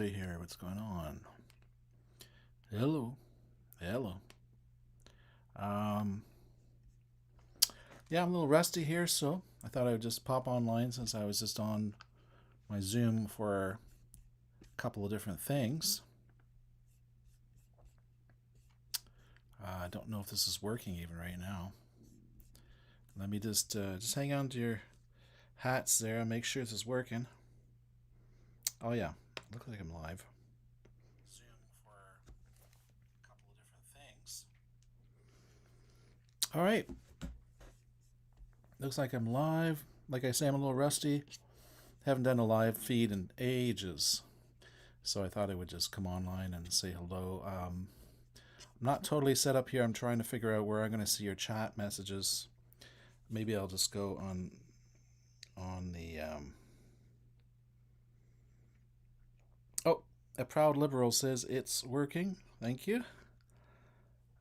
rusty here. What's going on? Hello. Hello. Um, yeah, I'm a little rusty here, so I thought I would just pop online since I was just on my Zoom for a couple of different things. I don't know if this is working even right now. Let me just hang on to your hats there and make sure this is working. Oh yeah, looks like I'm live. Zoom for a couple of different things. All right. Looks like I'm live. Like I say, I'm a little rusty. Haven't done a live feed in ages. So I thought I would just come online and say hello. I'm not totally set up here. I'm trying to figure out where I'm going to see your chat messages. Maybe I'll just go on the... Oh, a proud liberal says it's working. Thank you.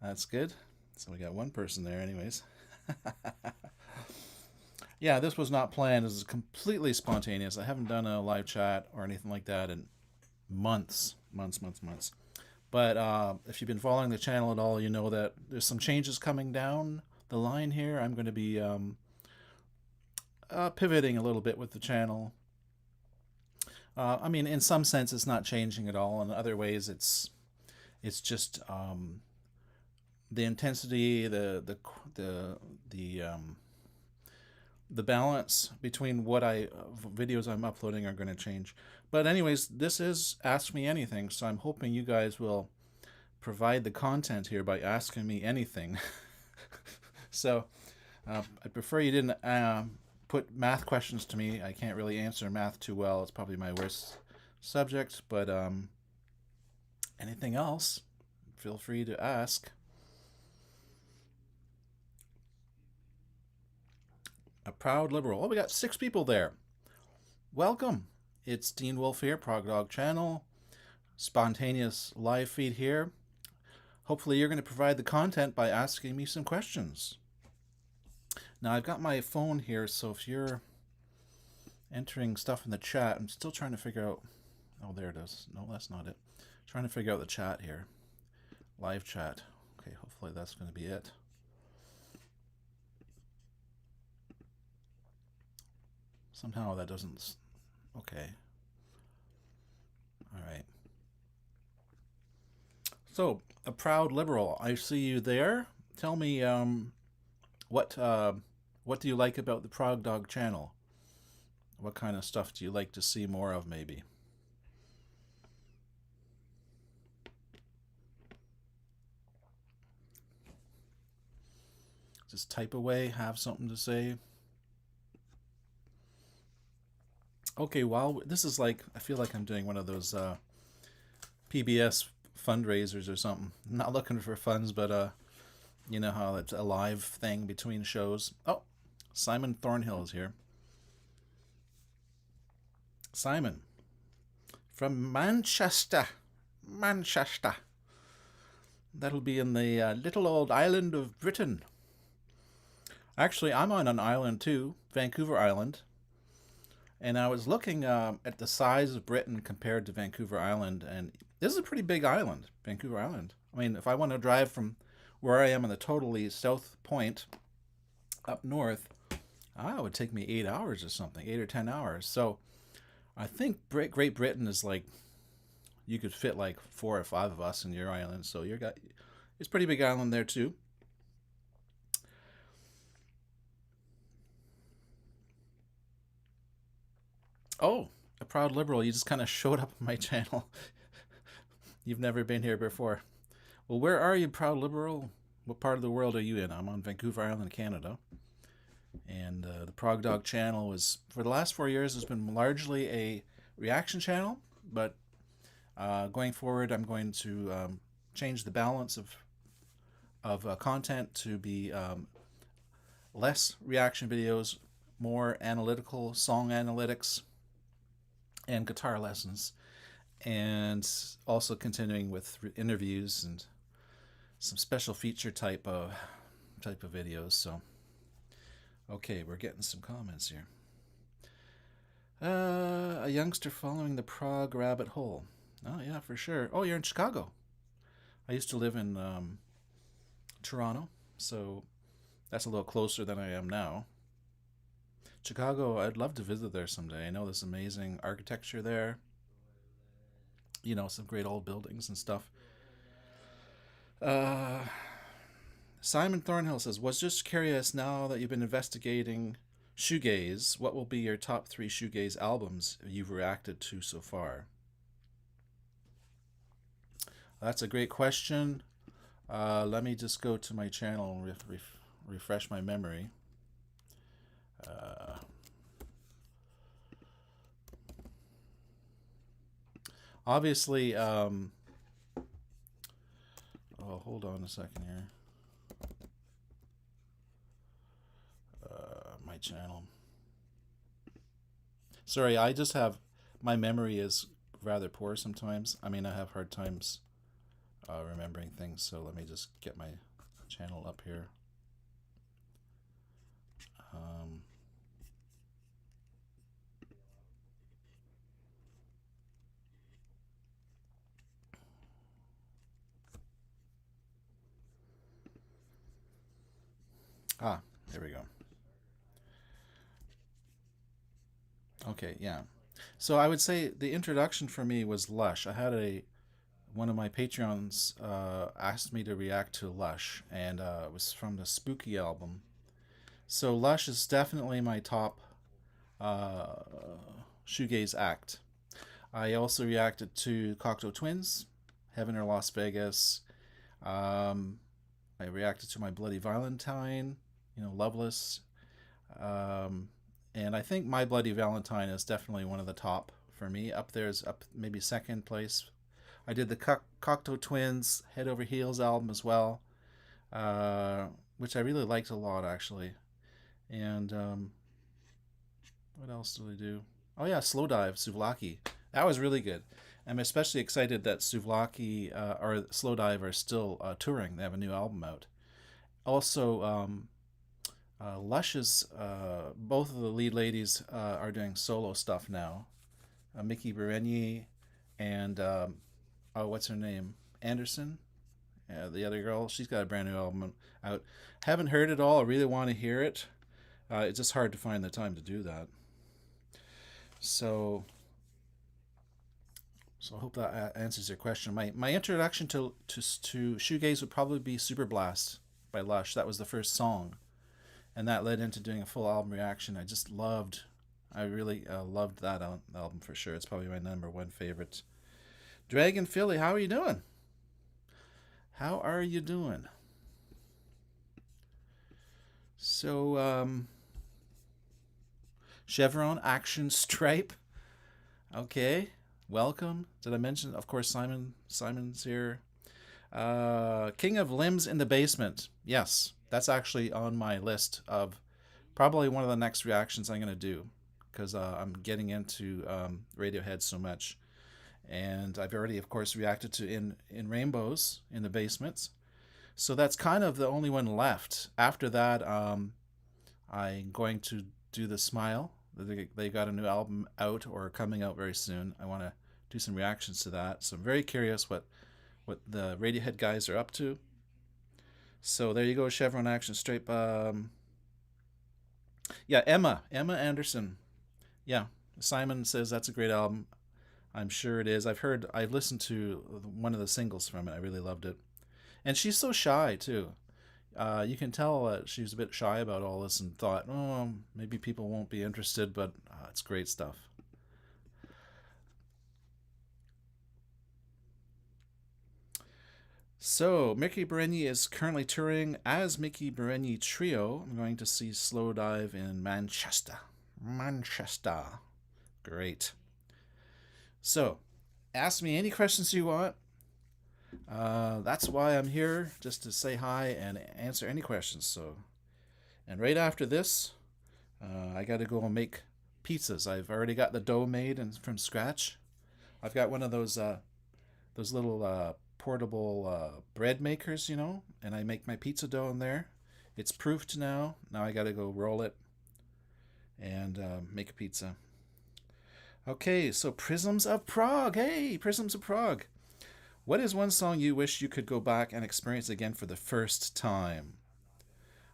That's good. So we got one person there anyways. Yeah, this was not planned. This is completely spontaneous. I haven't done a live chat or anything like that in months. But if you've been following the channel at all, you know that there's some changes coming down the line here. I'm going to be pivoting a little bit with the channel. I mean, in some sense, it's not changing at all. In other ways, it's just the intensity, the balance between what videos I'm uploading are going to change. But anyways, this is Ask Me Anything, so I'm hoping you guys will provide the content here by asking me anything. So I prefer you didn't put math questions to me. I can't really answer math too well. It's probably my worst subject, but anything else, feel free to ask. A proud liberal. Oh, we got 6 people there. Welcome. It's Dean Wolfe here, Prog Dog channel. Spontaneous live feed here. Hopefully you're going to provide the content by asking me some questions. Now I've got my phone here, so if you're entering stuff in the chat, I'm still trying to figure out... Oh, there it is. No, that's not it. Trying to figure out the chat here. Live chat. Okay, hopefully that's going to be it. Somehow that doesn't... Okay. All right. So, a proud liberal. I see you there. Tell me, what do you like about the Prog Dog channel? What kind of stuff do you like to see more of, maybe? Just type away, have something to say. Okay, well, this is like, I feel like I'm doing one of those PBS fundraisers or something. I'm not looking for funds, but you know how it's a live thing between shows. Oh, Simon Thornhill is here. Simon, from Manchester. That'll be in the little old island of Britain. Actually, I'm on an island too, Vancouver Island. And I was looking at the size of Britain compared to Vancouver Island, and this is a pretty big island, Vancouver Island. I mean, if I want to drive from where I am in the totally south point up north, it would take me 8 hours or something, 8 or 10 hours. So I think Great Britain is like, you could fit like 4 or 5 of us in your island. So it's a pretty big island there too. Oh, a proud liberal. You just kind of showed up on my channel. You've never been here before. Well, where are you, proud liberal? What part of the world are you in? I'm on Vancouver Island, Canada. And the Prog Dog channel is, for the last 4 years, has been largely a reaction channel. But going forward, I'm going to change the balance of content to be less reaction videos, more analytical, song analytics, and guitar lessons, and also continuing with interviews and some special feature type of videos. So, okay, we're getting some comments here. A youngster following the Prog rabbit hole. Oh yeah, for sure. Oh, you're in Chicago. I used to live in Toronto, so that's a little closer than I am now. Chicago, I'd love to visit there someday. I know there's amazing architecture there. Some great old buildings and stuff. Uh, Simon Thornhill says, "Was just curious now that you've been investigating shoegaze. What will be your top three shoegaze albums you've reacted to so far?" That's a great question. Let me just go to my channel and refresh my memory. Uh, Obviously, oh, hold on a second here. My channel. Sorry, I just have my memory is rather poor sometimes. I mean, I have hard times remembering things. So let me just get my channel up here. Um, there we go. Okay, yeah. So I would say the introduction for me was Lush. I had a one of my Patreons asked me to react to Lush, and it was from the Spooky album. So Lush is definitely my top uh, shoegaze act. I also reacted to Cocteau Twins, Heaven or Las Vegas. Um, I reacted to My Bloody Valentine, Loveless. Um, and I think My Bloody Valentine is definitely one of the top for me. Up there's up maybe second place. I did the Cocteau Twins Head Over Heels album as well, uh, which I really liked a lot actually. And what else did I do? Oh yeah, Slow Dive, Souvlaki. That was really good. I'm especially excited that Souvlaki or Slow Dive are still touring. They have a new album out. Also, Lush's both of the lead ladies are doing solo stuff now. Mickey Berenier and oh, what's her name? Anderson. The other girl. She's got a brand new album out. Haven't heard it all. I really want to hear it. It's just hard to find the time to do that. So, so I hope that answers your question. My introduction to shoegaze would probably be Super Blast by Lush. That was the first song, and that led into doing a full album reaction. I really loved that album for sure. It's probably my number one favorite. Dragon Philly, how are you doing? How are you doing? So, Chevron Action Stripe. Okay, welcome. Did I mention? Of course, Simon's here. King of Limbs in the Basement. Yes, that's actually on my list of probably one of the next reactions I'm going to do because I'm getting into Radiohead so much. And I've already, of course, reacted to in Rainbows in the Basements. So that's kind of the only one left. After that, I'm going to do the Smile. They got a new album out or coming out very soon. I want to do some reactions to that. So I'm very curious what the Radiohead guys are up to. So there you go, Chevron Action Stripe. Yeah, Emma Anderson. Yeah, Simon says that's a great album. I'm sure it is. I've listened to one of the singles from it. I really loved it, and she's so shy too. You can tell that she's a bit shy about all this and thought, oh, maybe people won't be interested, but it's great stuff. So, Mickey Berenier is currently touring as Mickey Berenier Trio. I'm going to see Slow Dive in Manchester. Manchester. Great. So, ask me any questions you want. That's why I'm here, just to say hi and answer any questions. So, and right after this, I got to go and make pizzas. I've already got the dough made and from scratch. I've got one of those little portable bread makers, and I make my pizza dough in there. It's proofed now. Now I got to go roll it and make a pizza. Okay, so Prisms of Prague. Hey, Prisms of Prague. What is one song you wish you could go back and experience again for the first time?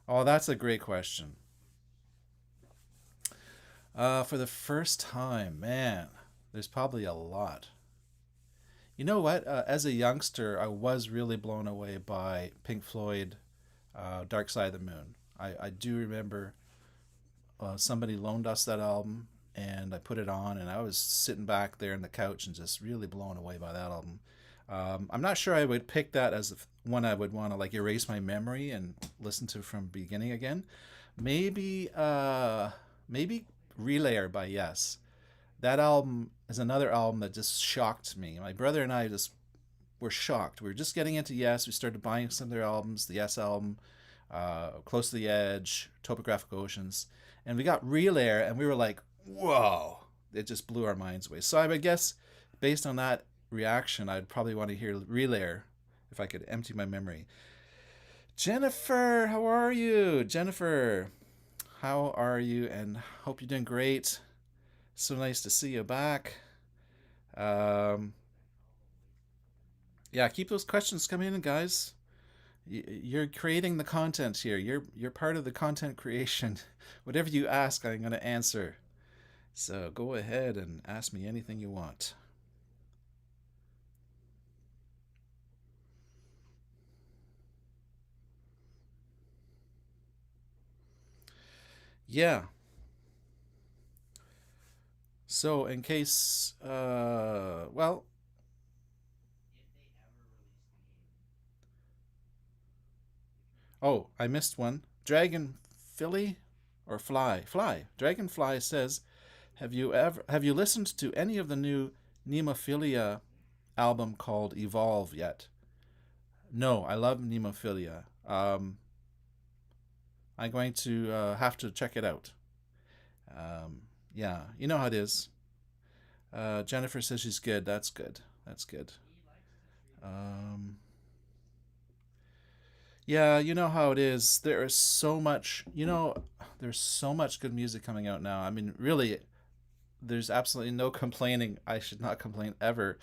Oh, that's a great question. For the first time, man, there's probably a lot. You know what? As a youngster, I was really blown away by Pink Floyd, Dark Side of the Moon. I do remember somebody loaned us that album, and I put it on, and I was sitting back there in the couch and just really blown away by that album. I'm not sure I would pick that as one I would want to like erase my memory and listen to from beginning again. Maybe, maybe Relayer by Yes. That album is another album that just shocked me. My brother and I just were shocked. We were just getting into Yes. We started buying some of their albums, the Yes album, Close to the Edge, Topographic Oceans, and we got Real Air, and we were like, whoa! It just blew our minds away. So I would guess, based on that reaction, I'd probably want to hear Real Air if I could empty my memory. Jennifer, how are you? Jennifer, how are you? And hope you're doing great. So nice to see you back. Um, yeah, keep those questions coming in, guys. You're creating the content here. You're part of the content creation. Whatever you ask, I'm going to answer. So go ahead and ask me anything you want. Yeah. So in case, well, oh, I missed one. Dragon Philly or Fly? Fly. Dragonfly says, have you listened to any of the new Nemophilia album called Evolve yet? No, I love Nemophilia. I'm going to have to check it out. Yeah, you know how it is. Jennifer says she's good. That's good. That's good. Um, yeah, you know how it is. There is so much, there's so much good music coming out now. I mean, really, there's absolutely no complaining. I should not complain ever.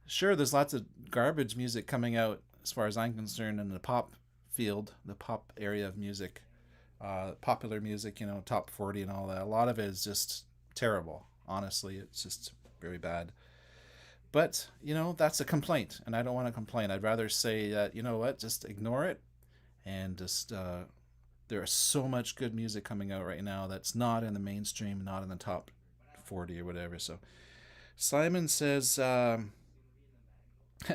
Sure, there's lots of garbage music coming out as far as I'm concerned in the pop field, the pop area of music, popular music, top 40 and all that. A lot of it is just terrible. Honestly, it's just very bad. But, that's a complaint, and I don't want to complain. I'd rather say that, you know what, just ignore it and just, there is so much good music coming out right now that's not in the mainstream, not in the top 40 or whatever. So Simon says,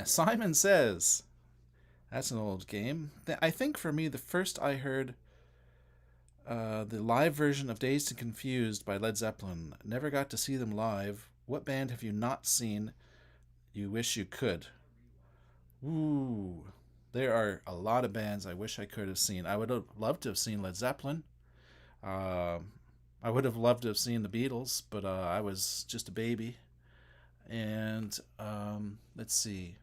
Simon says, that's an old game. I think for me, the first I heard the live version of Dazed and Confused by Led Zeppelin. Never got to see them live. What band have you not seen you wish you could? Ooh, there are a lot of bands I wish I could have seen. I would have loved to have seen Led Zeppelin. Um I would have loved to have seen the Beatles, but I was just a baby. And let's see.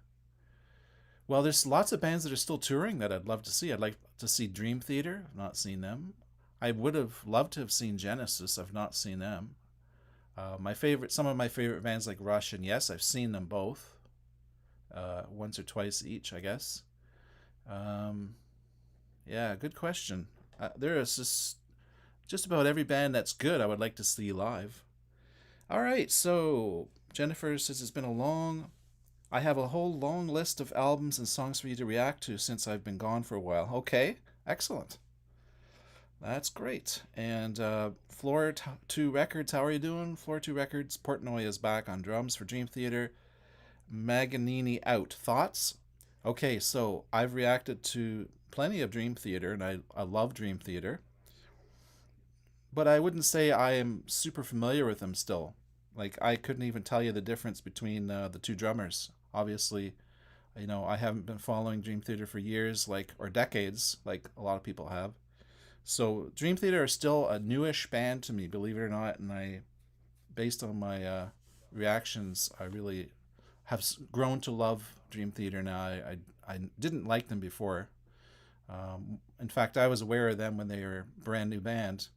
Well, there's lots of bands that are still touring that I'd love to see. I'd like to see Dream Theater. I've not seen them. I would have loved to have seen Genesis. I've not seen them. Some of my favorite bands like Rush and Yes, I've seen them both, once or twice each, I guess. Um, yeah, good question. There is just about every band that's good I would like to see live. All right, so Jennifer says it's been a long. I have a whole long list of albums and songs for you to react to since I've been gone for a while. Okay, excellent. That's great. And Floor 2 Records, how are you doing? Floor 2 Records, Portnoy is back on drums for Dream Theater. Maganini out. Thoughts? Okay, so I've reacted to plenty of Dream Theater, and I love Dream Theater, but I wouldn't say I am super familiar with them still. Like, I couldn't even tell you the difference between the two drummers. Obviously, I haven't been following Dream Theater for years, like, or decades, like a lot of people have. So Dream Theater is still a newish band to me, believe it or not, and based on my reactions, I really have grown to love Dream Theater now. I didn't like them before. In fact, I was aware of them when they were a brand new band,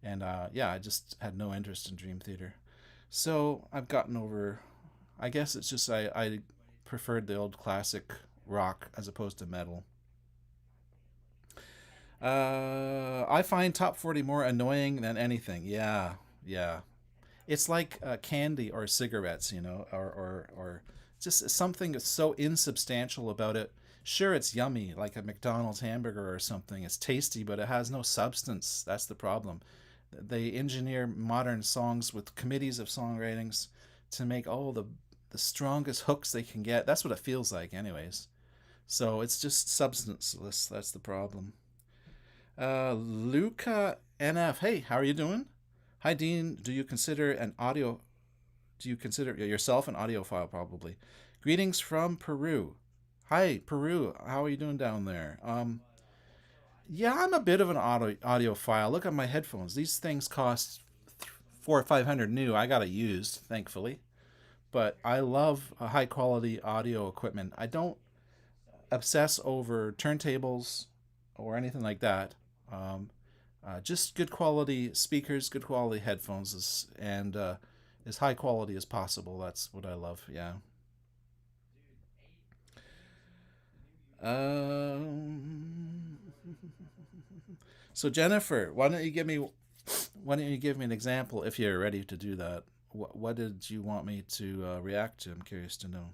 and yeah, I just had no interest in Dream Theater. So I've gotten over. I guess it's just I preferred the old classic rock as opposed to metal. I find top 40 more annoying than anything. Yeah, yeah. It's like candy or cigarettes, or just something that's so insubstantial about it. Sure, it's yummy, like a McDonald's hamburger or something. It's tasty, but it has no substance. That's the problem. They engineer modern songs with committees of songwritings to make all the strongest hooks they can get. That's what it feels like, anyways. So it's just substanceless. That's the problem. Luca NF. Hey, how are you doing? Hi, Dean. Do you consider yourself an audiophile? Probably. Greetings from Peru. Hi, Peru. How are you doing down there? Yeah, I'm a bit of an audiophile. Look at my headphones. These things cost 400 or 500 new. I got it used, thankfully. But I love a high quality audio equipment. I don't obsess over turntables or anything like that. Um, just good quality speakers, good quality headphones, and as high quality as possible. That's what I love. Yeah. Um, so Jennifer, why don't you give me an example if you're ready to do that? What did you want me to react to? I'm curious to know.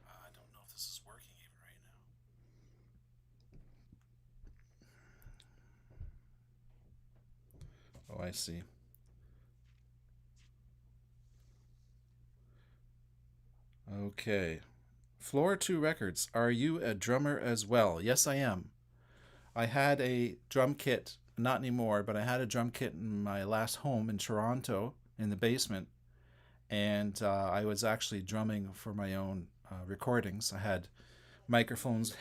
I don't know if this is working even right now. Oh, I see. Okay. Floor 2 Records. Are you a drummer as well? Yes, I am. I had a drum kit, not anymore, but I had a drum kit in my last home in Toronto in the basement. And I was actually drumming for my own recordings. I had microphones,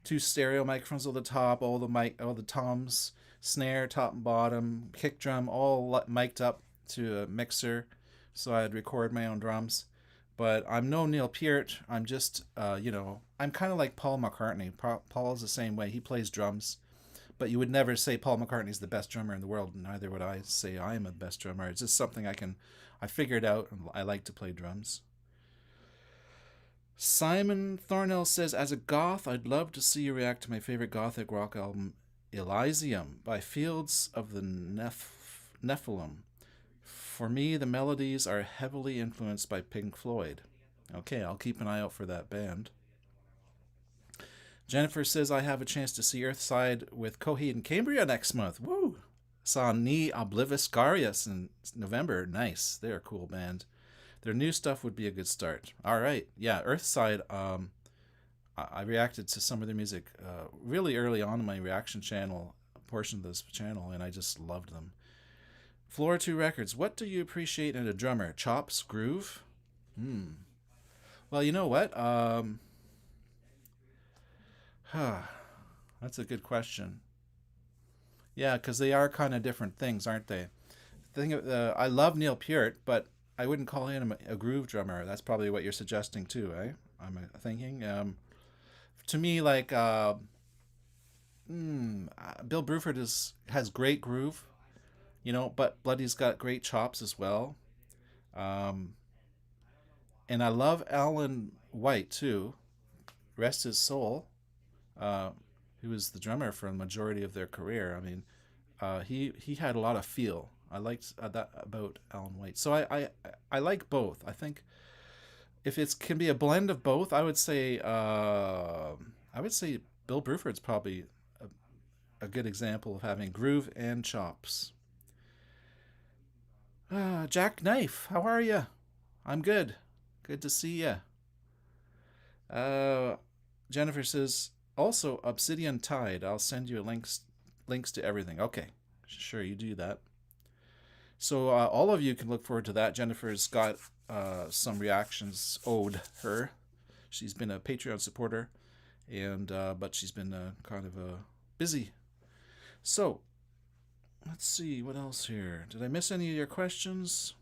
two stereo microphones on the top, all the toms, snare, top and bottom, kick drum, all mic'd up to a mixer, so I'd record my own drums. But I'm no Neil Peart. I'm just, I'm kind of like Paul McCartney. Paul is the same way. He plays drums, but you would never say Paul McCartney's the best drummer in the world. Neither would I say I am the best drummer. It's just something I figured out. And I like to play drums. Simon Thornell says, as a goth, I'd love to see you react to my favorite gothic rock album, Elysium, by Fields of the Nephilim. For me, the melodies are heavily influenced by Pink Floyd. Okay, I'll keep an eye out for that band. Jennifer says, I have a chance to see Earthside with Coheed and Cambria next month. Woo! Saw Ni Obliviscarius in November. Nice. They're a cool band. Their new stuff would be a good start. All right. Yeah, Earthside. I reacted to some of their music really early on in my reaction channel, portion of this channel, and I just loved them. Floor 2 Records. What do you appreciate in a drummer? Chops? Groove? Hmm. Well, you know what? That's a good question. Yeah, because they are kind of different things, aren't they? I love Neil Peart, but I wouldn't call him a groove drummer. That's probably what you're suggesting too, eh? I'm thinking. To me, like Bill Bruford has great groove, but Bloody's got great chops as well. Um, and I love Alan White too. Rest his soul. Uh, who was the drummer for the majority of their career. I mean, he had a lot of feel. I liked that about Alan White. So I like both. I think if it can be a blend of both, I would say Bill Bruford's probably a good example of having groove and chops. Jack Knife, how are you? I'm good. Good to see you. Uh, Jennifer says also Obsidian Tide. I'll send you links to everything. Okay, sure you do that. So all of you can look forward to that. Jennifer's got some reactions owed her. She's been a Patreon supporter, and but she's been kind of busy. So let's see what else here. Did I miss any of your questions?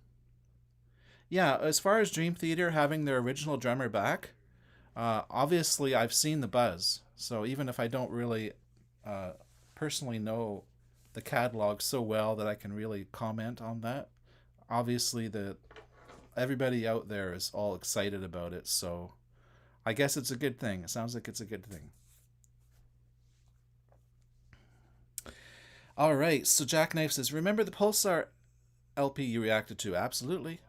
Yeah, as far as Dream Theater having their original drummer back, obviously I've seen the buzz. So even if I don't really personally know the catalog so well that I can really comment on that. Obviously, the everybody out there is all excited about it, so I guess it's a good thing. It sounds like it's a good thing. All right, so Jackknife says, remember the Pulsar LP you reacted to? Absolutely.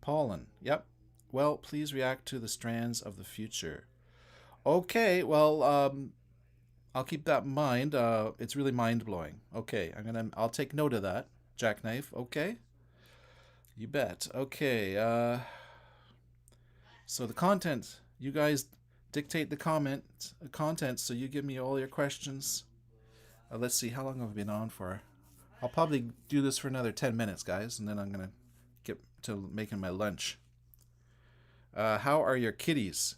Pollen. Yep. Well, please react to the Strands of the Future. Okay, well, I'll keep that in mind. It's really mind blowing. Okay, I'll take note of that. Jackknife. Okay, you bet. Okay. So the content, you guys dictate the content. So you give me all your questions. Let's see, how long have I been on for? I'll probably do this for another 10 minutes, guys, and then I'm gonna get to making my lunch. How are your kitties?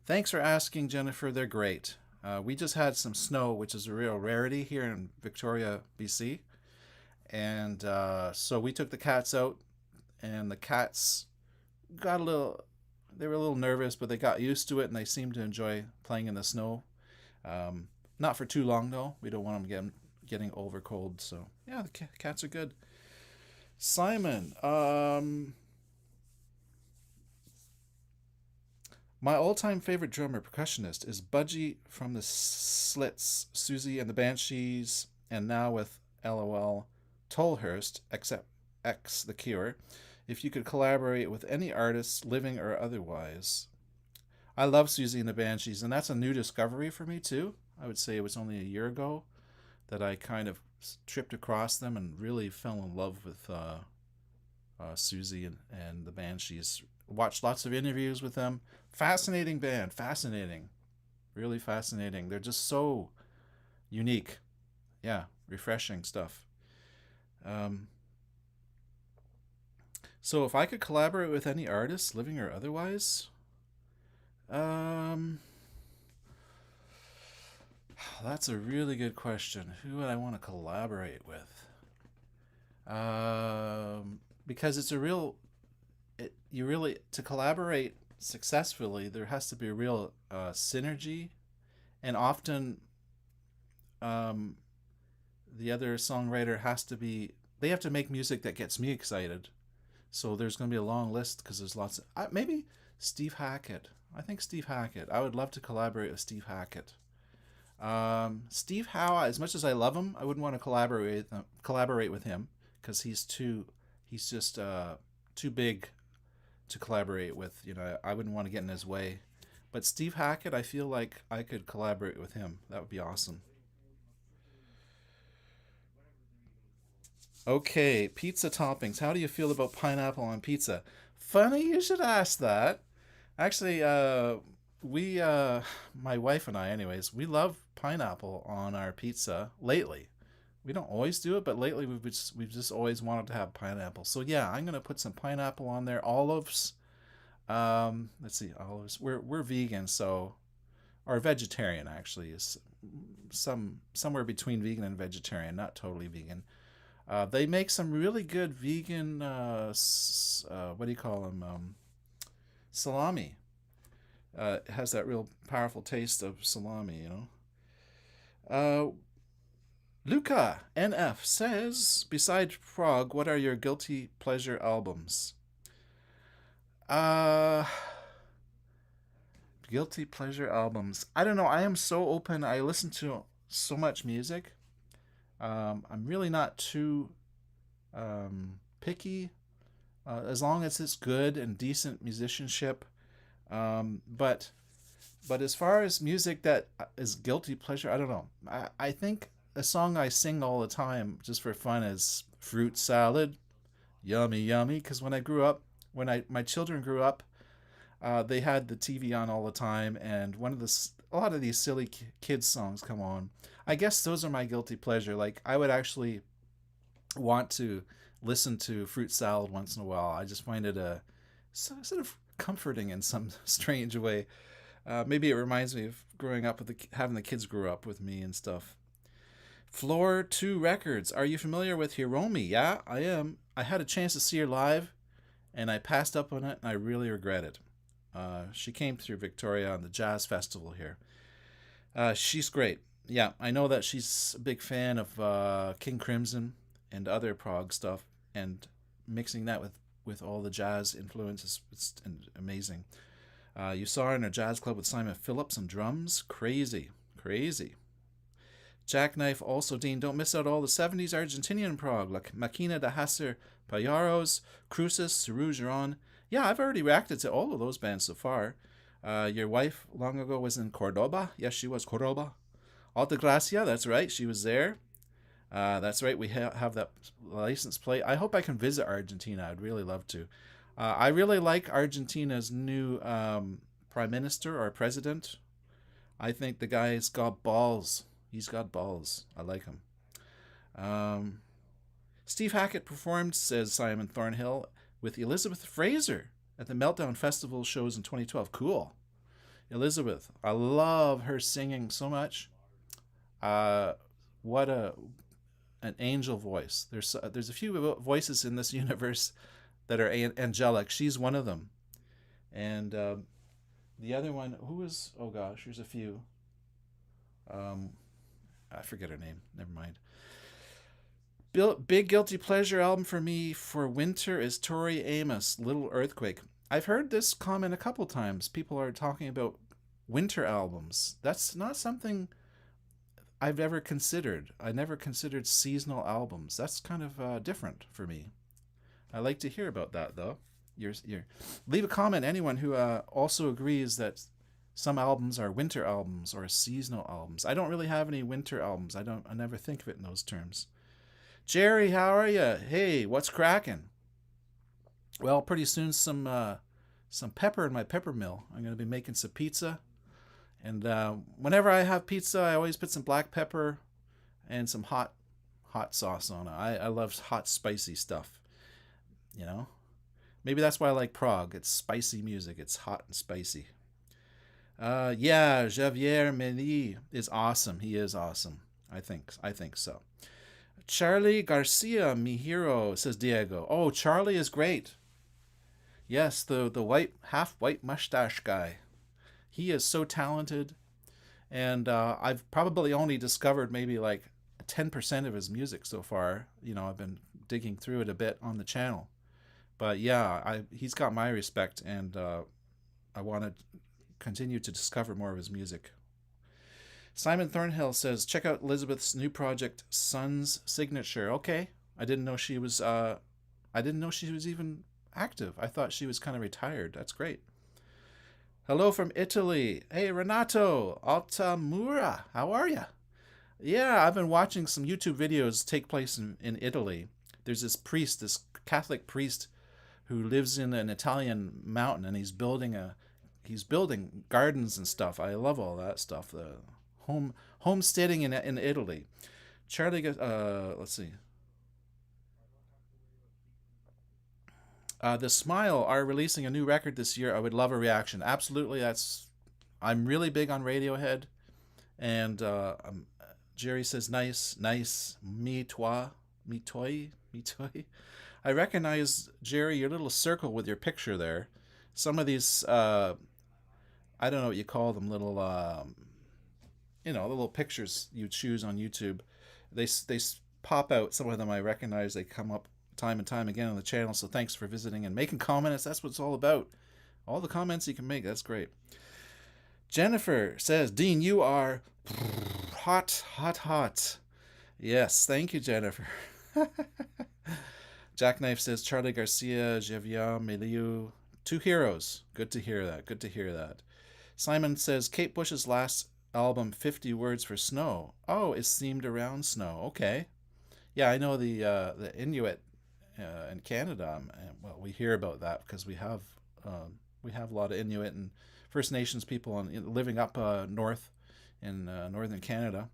Thanks for asking, Jennifer. They're great. We just had some snow, which is a real rarity here in Victoria, BC. And so we took the cats out, and the cats got a little, they were a little nervous, but they got used to it, and they seemed to enjoy playing in the snow. Not for too long, though. We don't want them getting over cold. So, yeah, the cats are good. Simon, my all-time favorite drummer percussionist is Budgie from the Slits, Susie and the Banshees, and now with LOL Tolhurst, except X The Cure. If you could collaborate with any artist, living or otherwise. I love Susie and the Banshees, and that's a new discovery for me too. I would say it was only a year ago that I kind of tripped across them and really fell in love with Susie and the Banshees. Watched lots of interviews with them. Fascinating band, fascinating, really fascinating. They're just so unique. Yeah, refreshing stuff. Um, so if I could collaborate with any artist, living or otherwise, um, that's a really good question. Who would I want to collaborate with? Because it's a real, you really, to collaborate successfully, there has to be a real synergy, and often um, the other songwriter has to be, they have to make music that gets me excited. So there's going to be a long list because there's lots of, maybe Steve Hackett. I think Steve Hackett. I would love to collaborate with Steve Hackett. Steve Howe, as much as I love him, I wouldn't want to collaborate with him because he's just too big to collaborate with. You know, I wouldn't want to get in his way. But Steve Hackett, I feel like I could collaborate with him. That would be awesome. Okay, pizza toppings. How do you feel about pineapple on pizza? Funny you should ask that. Actually, we, my wife and I, anyways, we love pineapple on our pizza lately. We don't always do it, but lately we've just always wanted to have pineapple. So yeah, I'm gonna put some pineapple on there. Olives. Let's see, olives. We're vegan, so or vegetarian actually is somewhere between vegan and vegetarian, not totally vegan. They make some really good vegan. What do you call them? Salami. It has that real powerful taste of salami, you know. Uh, Luca NF says, besides Prog, what are your guilty pleasure albums? Uh, Guilty pleasure albums. I don't know. I am so open. I listen to so much music. I'm really not too picky as long as it's good and decent musicianship. But as far as music that is guilty pleasure, I don't know. I think a song I sing all the time just for fun is "Fruit Salad," yummy yummy. Because when I grew up, when I my children grew up, they had the TV on all the time, and a lot of these silly kids songs come on. I guess those are my guilty pleasure. Like I would actually want to listen to Fruit Salad once in a while. I just find it sort of comforting in some strange way. Maybe it reminds me of growing up with having the kids grow up with me and stuff. Floor 2 Records. Are you familiar with Hiromi? Yeah, I am. I had a chance to see her live, and I passed up on it, and I really regret it. She came through Victoria on the Jazz Festival here. She's great. Yeah, I know that she's a big fan of King Crimson and other prog stuff, and mixing that with all the jazz influences, it's amazing. You saw her in a jazz club with Simon Phillips on drums. Crazy, crazy. Jackknife also, Dean, don't miss out all the 70s Argentinian prog, like Máquina de Hacer Payaros, Crucis, Saru Giron. Yeah, I've already reacted to all of those bands so far. Your wife long ago was in Cordoba. Yes, she was Cordoba. Alta Gracia, that's right, she was there. That's right, we have that license plate. I hope I can visit Argentina. I'd really love to. I really like Argentina's new prime minister or president. I think the guy's got balls. He's got balls. I like him. Um, Steve Hackett performed, says Simon Thornhill, with Elizabeth Fraser at the Meltdown Festival shows in 2012. Cool. Elizabeth, I love her singing so much. Uh, what a an angel voice. There's a few voices in this universe that are angelic. She's one of them, and the other one, who is? Oh gosh, there's a few. Um, I forget her name. Never mind. Big guilty pleasure album for me for winter is Tori Amos, Little Earthquake. I've heard this comment a couple times. People are talking about winter albums. That's not something I've ever considered. I never considered seasonal albums. That's kind of different for me. I like to hear about that though. You're leave a comment. Anyone who also agrees that some albums are winter albums or seasonal albums. I don't really have any winter albums. I don't. I never think of it in those terms. Jerry, how are you? Hey, what's cracking? Well, pretty soon some pepper in my pepper mill. I'm gonna be making some pizza, and whenever I have pizza, I always put some black pepper and some hot sauce on it. I love hot spicy stuff. You know, maybe that's why I like prog. It's spicy music. It's hot and spicy. Yeah, Javier Meli is awesome. He is awesome. I think so. Charlie Garcia, mi hero, says Diego. Oh, Charlie is great. Yes, the white half white mustache guy. He is so talented, and I've probably only discovered maybe like 10% of his music so far. You know, I've been digging through it a bit on the channel, but yeah, he's got my respect, and I want to continue to discover more of his music. Simon Thornhill says, check out Elizabeth's new project, Sun's Signature. Okay, I didn't know she was. I didn't know she was even active. I thought she was kind of retired. That's great. Hello from Italy. Hey, Renato Altamura. How are you? Yeah, I've been watching some YouTube videos take place in Italy. There's this priest, this Catholic priest, who lives in an Italian mountain, and he's building gardens and stuff. I love all that stuff. The homesteading in Italy. Charlie, let's see. The Smile are releasing a new record this year. I would love a reaction. Absolutely, I'm really big on Radiohead, and Jerry says nice, nice. Me toi, me toi, me toi. I recognize Jerry your little circle with your picture there. Some of these, I don't know what you call them, little the little pictures you choose on YouTube. They pop out. Some of them I recognize. They come up time and time again on the channel. So thanks for visiting and making comments. That's what it's all about. All the comments you can make. That's great. Jennifer says, Dean, you are hot, hot, hot. Yes, thank you, Jennifer. Jackknife says, Charlie Garcia, Javier Meliu, two heroes. Good to hear that. Good to hear that. Simon says, Kate Bush's last album, 50 Words for Snow. Oh, it's themed around snow. Okay. Yeah, I know the Inuit in Canada. Well, we hear about that because we have a lot of Inuit and First Nations people living up north in northern Canada,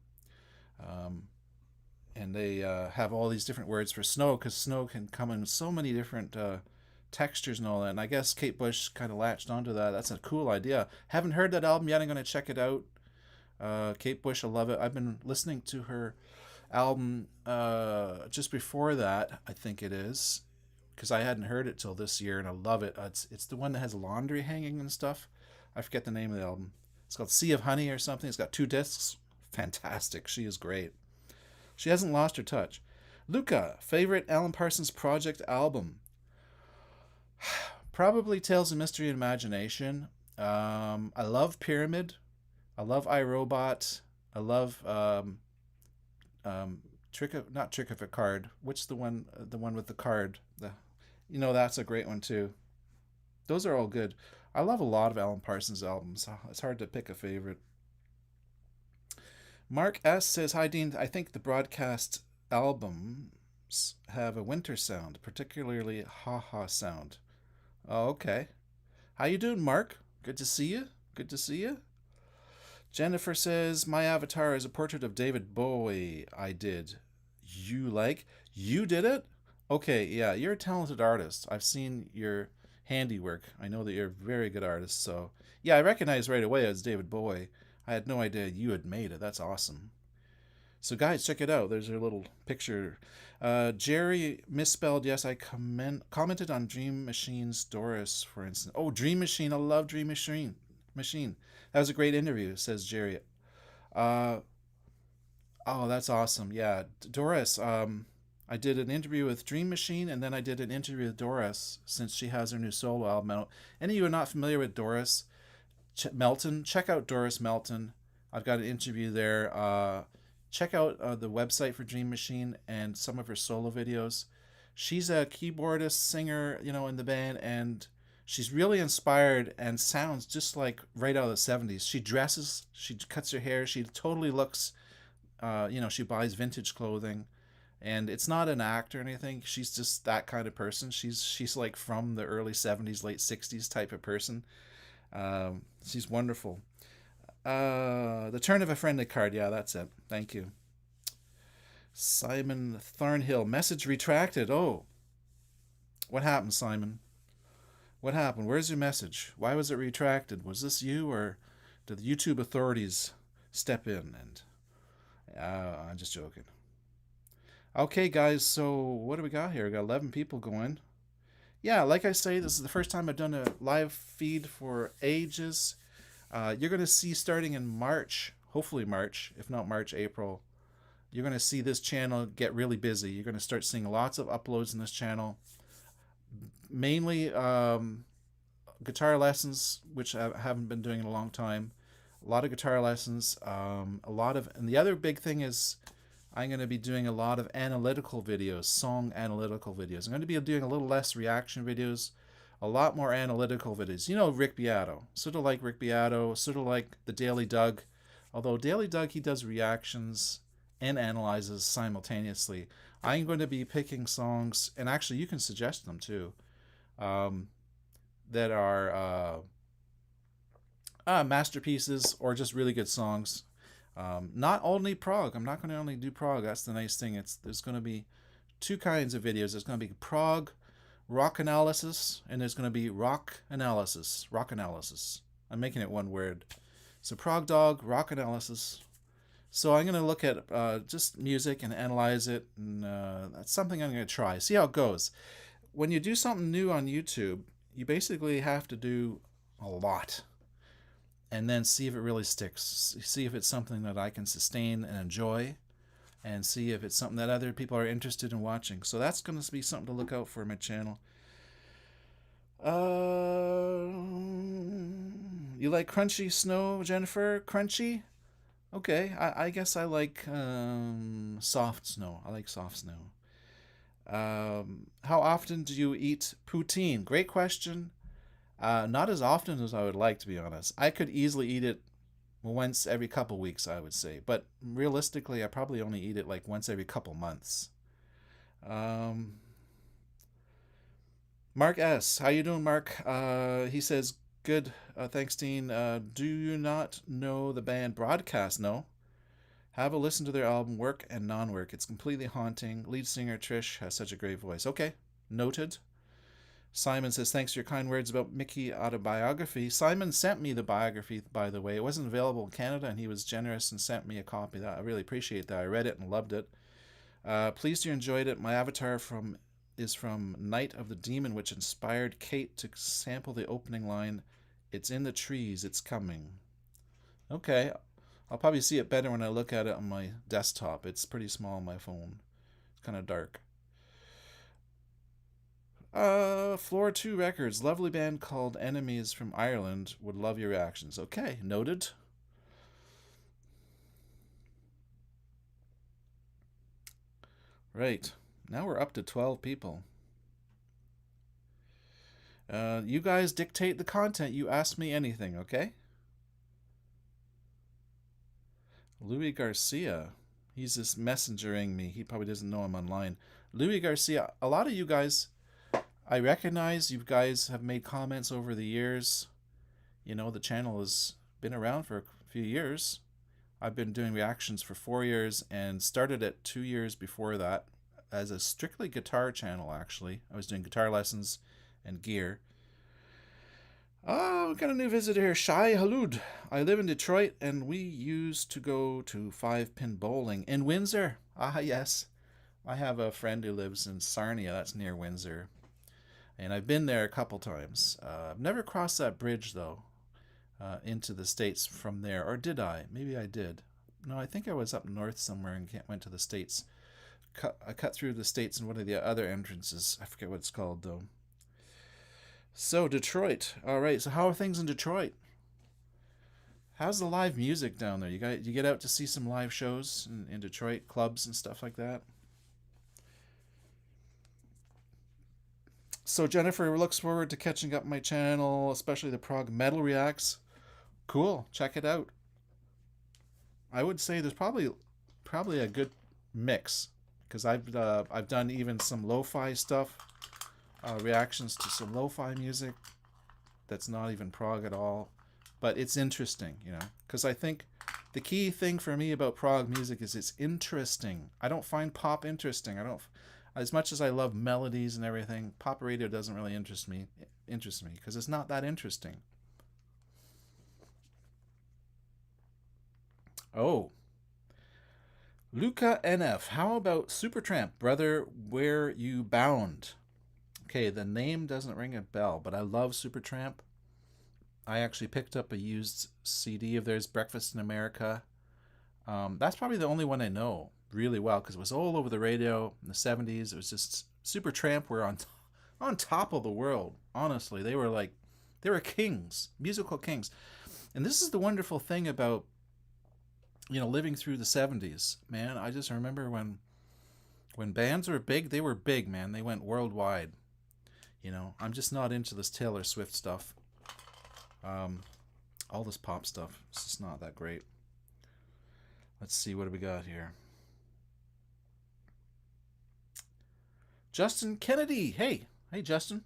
and they have all these different words for snow because snow can come in so many different textures and all that. And I guess Kate Bush kind of latched onto that. That's a cool idea. Haven't heard that album yet. I'm going to check it out. Kate Bush, I love it. I've been listening to her album just before that, I think it is, because I hadn't heard it till this year, and I love it. It's the one that has laundry hanging and stuff. I forget the name of the album. It's called Sea of Honey or something. It's got 2 discs. fantastic. She is great. She hasn't lost her touch. Luca, favorite Alan Parsons Project album? Probably Tales of Mystery and Imagination. I love Pyramid. I love iRobot. I love not Trick of a Card. Which the one with the card? That's a great one too. Those are all good. I love a lot of Alan Parsons albums. It's hard to pick a favorite. Mark S says, "Hi Dean. I think the broadcast albums have a winter sound, particularly ha ha sound." Oh, okay. How you doing, Mark? Good to see you. Good to see you. Jennifer says, "My avatar is a portrait of David Bowie. I did. You like? You did it? Okay, yeah, you're a talented artist. I've seen your handiwork. I know that you're a very good artist. So, yeah, I recognized right away as David Bowie. I had no idea you had made it. That's awesome. So, guys, check it out. There's your little picture. Jerry misspelled. Yes, I commented on Dream Machine's Doris, for instance. Oh, Dream Machine. I love Dream Machine. That was a great interview, says Jerry. Uh, oh, that's awesome. Yeah, Doris. I did an interview with Dream Machine, and then I did an interview with Doris since she has her new solo album out. Any of you are not familiar with Doris Melton? Check out Doris Melton. I've got an interview there. Check out the website for Dream Machine and some of her solo videos. She's a keyboardist, singer, in the band, and she's really inspired and sounds just like right out of the 70s. She dresses, she cuts her hair, she totally looks, she buys vintage clothing. And it's not an act or anything. She's just that kind of person. She's like from the early 70s, late 60s type of person. She's wonderful. The Turn of a Friendly Card. Yeah, that's it. Thank you. Simon Thornhill. Message retracted. Oh, what happened, Simon? What happened? Where's your message? Why was it retracted? Was this you, or did the YouTube authorities step in? And I'm just joking. Okay, guys, so what do we got here? We got 11 people going. Yeah, like I say, this is the first time I've done a live feed for ages. You're going to see starting in March, hopefully March, if not March, April, you're going to see this channel get really busy. You're going to start seeing lots of uploads in this channel. Mainly guitar lessons, which I haven't been doing in a long time. A lot of guitar lessons. And the other big thing is I'm going to be doing a lot of analytical videos, song analytical videos. I'm going to be doing a little less reaction videos, a lot more analytical videos. Rick Beato, sort of like Rick Beato, sort of like the Daily Doug. Although Daily Doug, he does reactions and analyzes simultaneously. I'm going to be picking songs, and actually you can suggest them too, that are masterpieces or just really good songs. Not only prog. I'm not going to only do prog. That's the nice thing. There's going to be two kinds of videos. There's going to be prog rock analysis, and there's going to be rock analysis. Rock analysis. I'm making it one word. So prog dog, rock analysis. So I'm going to look at just music and analyze it, and that's something I'm going to try. See how it goes. When you do something new on YouTube, you basically have to do a lot. And then see if it really sticks. See if it's something that I can sustain and enjoy, and see if it's something that other people are interested in watching. So that's going to be something to look out for in my channel. You like crunchy snow, Jennifer? Crunchy? Okay, I guess I like soft snow. I like soft snow. How often do you eat poutine? Great question. Not as often as I would like, to be honest. I could easily eat it once every couple weeks, I would say. But realistically, I probably only eat it like once every couple months. Mark S. How you doing, Mark? He says, good, thanks, Dean. Do you not know the band Broadcast? No. Have a listen to their album, Work and Non-Work. It's completely haunting. Lead singer Trish has such a great voice. Okay, noted. Simon says, thanks for your kind words about Mickey autobiography. Simon sent me the biography, by the way. It wasn't available in Canada, and he was generous and sent me a copy. I really appreciate that. I read it and loved it. Pleased you enjoyed it. My avatar is from Night of the Demon, which inspired Kate to sample the opening line, "It's in the trees, it's coming." Okay. I'll probably see it better when I look at it on my desktop. It's pretty small on my phone. It's kind of dark. Floor 2 Records. Lovely band called Enemies from Ireland. Would love your reactions. Okay, noted. Right. Now we're up to 12 people. You guys dictate the content. You ask me anything, okay? Louis Garcia. He's just messengering me. He probably doesn't know I'm online. Louis Garcia. A lot of you guys, I recognize you guys have made comments over the years. You know, the channel has been around for a few years. I've been doing reactions for 4 years and started it 2 years before that as a strictly guitar channel, actually. I was doing guitar lessons and gear. Oh, we got a new visitor here, Shai Halud. I live in Detroit and we used to go to 5-pin bowling in Windsor. Ah, yes. I have a friend who lives in Sarnia, that's near Windsor. And I've been there a couple times. I've never crossed that bridge, though, into the States from there. Or did I? Maybe I did. No, I think I was up north somewhere and went to the States. I cut through the States in one of the other entrances. I forget what it's called, though. So, Detroit. All right, so how are things in Detroit? How's the live music down there? You get out to see some live shows in Detroit, clubs and stuff like that? So Jennifer looks forward to catching up my channel, especially the prog metal reacts. Cool, check it out. I would say there's probably a good mix because I've done even some lo-fi stuff, reactions to some lo-fi music that's not even prog at all, but it's interesting, you know, because I think the key thing for me about prog music is it's interesting. I don't find pop interesting. I don't, as much as I love melodies and everything, pop radio doesn't really interest me because it's not that interesting. Oh, Luca NF. How about Supertramp, brother? Where you bound? Okay, the name doesn't ring a bell, but I love Supertramp. I actually picked up a used CD of theirs, Breakfast in America. That's probably the only one I know really well because it was all over the radio in the 70s. It was just Supertramp were on top of the world. Honestly, they were kings, musical kings. And this is the wonderful thing about living through the 70s. Man, I just remember when bands were big, they were big, man. They went worldwide. I'm just not into this Taylor Swift stuff. All this pop stuff. It's just not that great. Let's see, what do we got here? Justin Kennedy. Hey, Justin.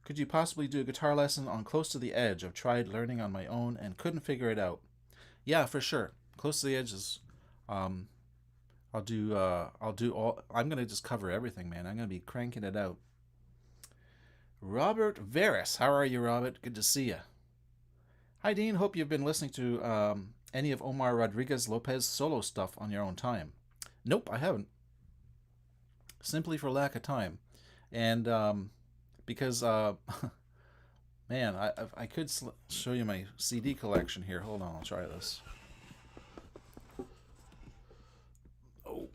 Could you possibly do a guitar lesson on Close to the Edge? I've tried learning on my own and couldn't figure it out. Yeah, for sure. Close to the Edge is, I'll do all. I'm gonna just cover everything, man. I'm gonna be cranking it out. Robert Veras. How are you, Robert? Good to see you. Hi, Dean. Hope you've been listening to any of Omar Rodriguez Lopez solo stuff on your own time. Nope, I haven't. Simply for lack of time. And because, man, I could show you my CD collection here. Hold on, I'll try this. Oh,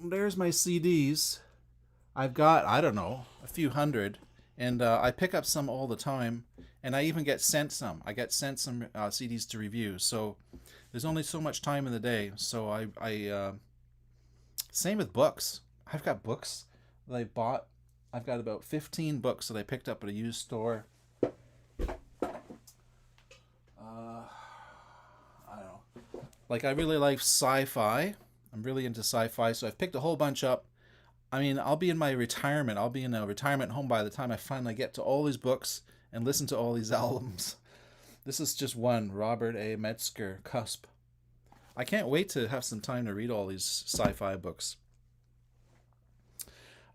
there's my CDs. I've got, I don't know, a few hundred. And I pick up some all the time. And I even get sent some. I get sent some CDs to review. So there's only so much time in the day. So I same with books. I've got books that I bought. I've got about 15 books that I picked up at a used store. I don't know. Like, I really like sci-fi. I'm really into sci-fi. So I've picked a whole bunch up. I mean, I'll be in my retirement. I'll be in a retirement home by the time I finally get to all these books and listen to all these albums. This is just one, Robert A. Metzger, Cusp. I can't wait to have some time to read all these sci-fi books.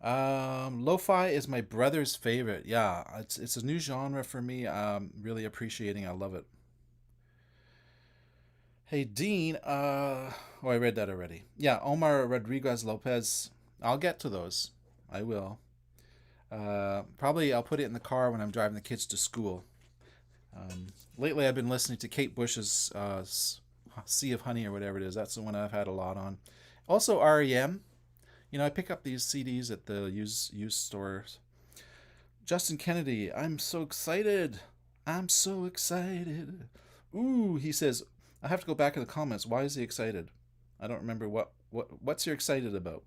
Lo-fi is my brother's favorite. Yeah, it's a new genre for me. Really appreciating. I love it. Hey, Dean. I read that already. Yeah, Omar Rodriguez Lopez. I'll get to those. I will. Probably I'll put it in the car when I'm driving the kids to school. Lately, I've been listening to Kate Bush's Sea of Honey or whatever it is. That's the one I've had a lot on. Also REM. I pick up these CDs at the used stores. Justin Kennedy, I'm so excited. I'm so excited. Ooh, he says, I have to go back in the comments. Why is he excited? I don't remember what's he excited about.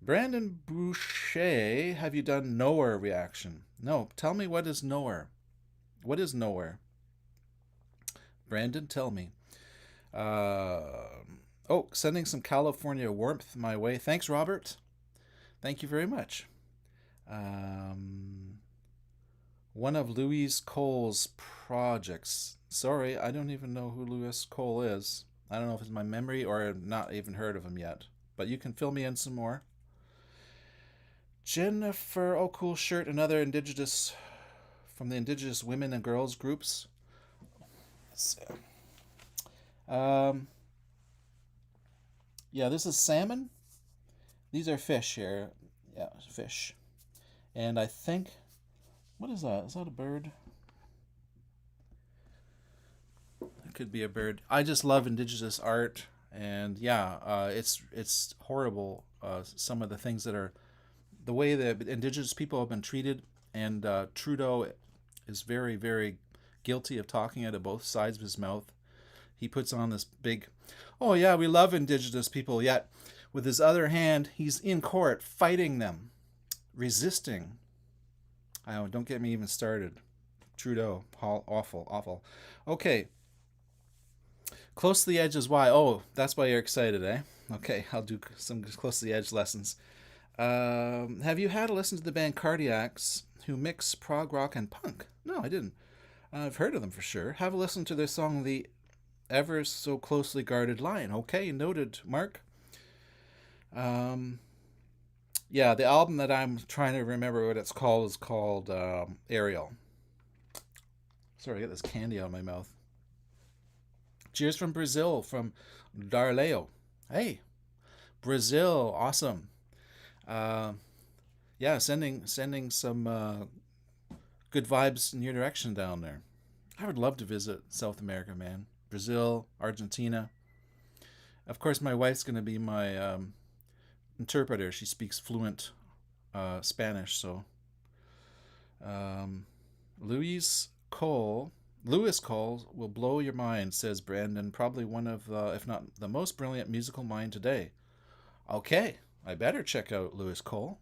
Brandon Boucher, have you done Nowhere reaction? No, tell me what is Nowhere. What is Nowhere? Brandon, tell me. Sending some California warmth my way. Thanks, Robert. Thank you very much. One of Louis Cole's projects. Sorry, I don't even know who Louis Cole is. I don't know if it's my memory or I've not even heard of him yet. But you can fill me in some more. Jennifer, oh, cool shirt. Another Indigenous, from the Indigenous women and girls groups. Let's see. Yeah, this is salmon. These are fish here. Yeah, fish. And I think, what is that? Is that a bird? It could be a bird. I just love Indigenous art, and yeah, it's horrible. Some of the things that are, the way that Indigenous people have been treated, and Trudeau is very, very guilty of talking out of both sides of his mouth. He puts on this big, oh yeah, we love Indigenous people, yet with his other hand, he's in court fighting them, resisting. Oh, don't get me even started. Trudeau, awful, awful. Okay. Close to the Edge is why. Oh, that's why you're excited, eh? Okay, I'll do some Close to the Edge lessons. Have you had a listen to the band Cardiacs, who mix prog rock and punk? No, I didn't. I've heard of them for sure. Have a listen to their song, The Ever So Closely Guarded Line. Okay, noted, Mark. Yeah, the album that I'm trying to remember what it's called is called Ariel. Sorry, I got this candy out of my mouth. Cheers from Brazil, from Darleo. Hey, Brazil, awesome. Yeah, sending some good vibes in your direction down there. I would love to visit South America, man. Brazil, Argentina. Of course, my wife's going to be my interpreter. She speaks fluent Spanish, so. Louis Cole will blow your mind, says Brandon. Probably one of, if not the most brilliant musical mind today. Okay, I better check out Louis Cole.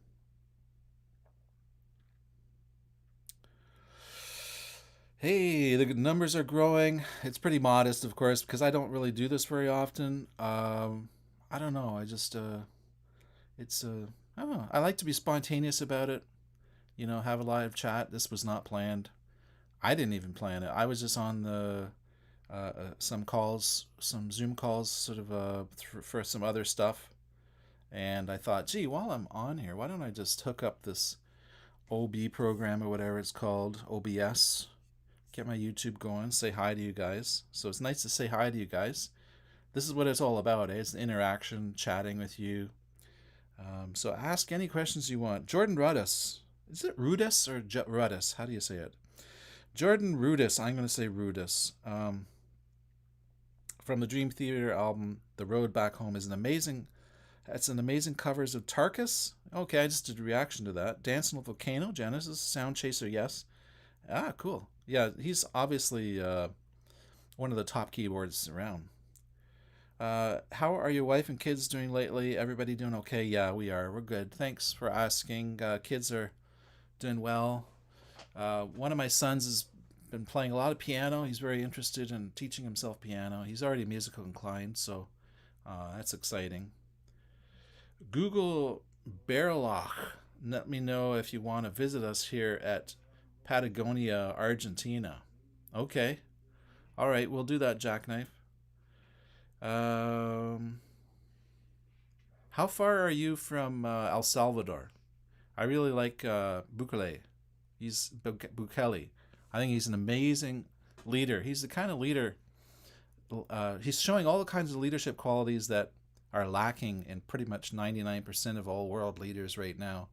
Hey, the numbers are growing. It's pretty modest, of course, because I don't really do this very often. I don't know. It's I don't know. I like to be spontaneous about it. Have a live chat. This was not planned. I didn't even plan it. I was just on the some calls, some Zoom calls, sort of for some other stuff, and I thought, gee, while I'm on here, why don't I just hook up this OB program or whatever it's called, OBS, get my YouTube going, say hi to you guys. So it's nice to say hi to you guys. This is what it's all about, eh? It's interaction, chatting with you. So ask any questions you want. Jordan Rudis. Is it Rudis or Rudis? How do you say it? Jordan Rudis. I'm going to say Rudis. From the Dream Theater album, The Road Back Home is an amazing covers of Tarkus. Okay, I just did a reaction to that. Dancing with Volcano, Genesis, Sound Chaser, yes. Ah, cool. Yeah, he's obviously one of the top keyboards around. How are your wife and kids doing lately? Everybody doing okay? Yeah, we are. We're good. Thanks for asking. Kids are doing well. One of my sons has been playing a lot of piano. He's very interested in teaching himself piano. He's already musical inclined, so that's exciting. Google Barrelach. Let me know if you want to visit us here at Patagonia, Argentina. Okay. All right, we'll do that, Jackknife. How far are you from El Salvador? I really like Bukele. He's Bukele. I think he's an amazing leader. He's the kind of leader. He's showing all the kinds of leadership qualities that are lacking in pretty much 99% of all world leaders right now.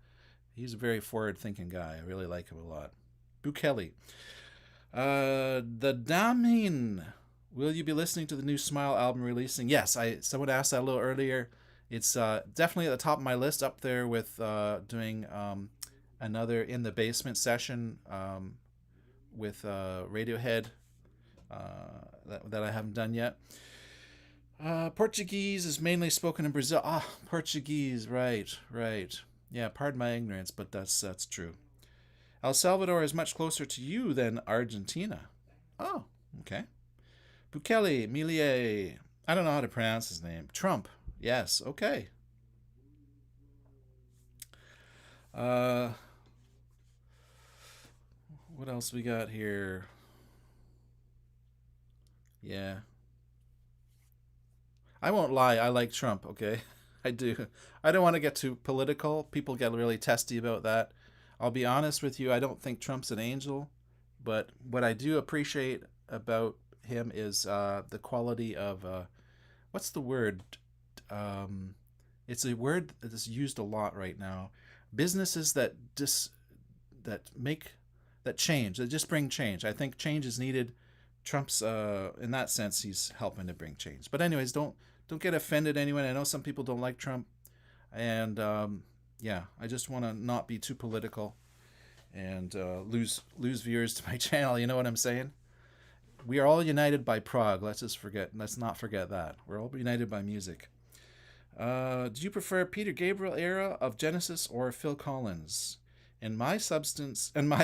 He's a very forward-thinking guy. I really like him a lot. Bukele. The Damin. Will you be listening to the new Smile album releasing? Yes, I someone asked that a little earlier. It's definitely at the top of my list, up there with doing another In the Basement session with Radiohead that I haven't done yet. Portuguese is mainly spoken in Brazil. Ah, Portuguese, right, right. Yeah, pardon my ignorance, but that's true. El Salvador is much closer to you than Argentina. Oh, okay. Bukele, Milie. I don't know how to pronounce his name. Trump. Yes, okay. Uh, what else we got here? Yeah. I won't lie, I like Trump, okay? I do. I don't want to get too political. People get really testy about that. I'll be honest with you, I don't think Trump's an angel, but what I do appreciate about him is the quality of what's the word? Um, it's a word that is used a lot right now. Businesses that make that change, that just bring change. I think change is needed. Trump's in that sense he's helping to bring change. But anyways, don't get offended anyone. I know some people don't like Trump, and yeah, I just want to not be too political and lose viewers to my channel. You know what I'm saying? We are all united by Prog. Let's not forget that. We're all united by music. Do you prefer Peter Gabriel era of Genesis or Phil Collins? In my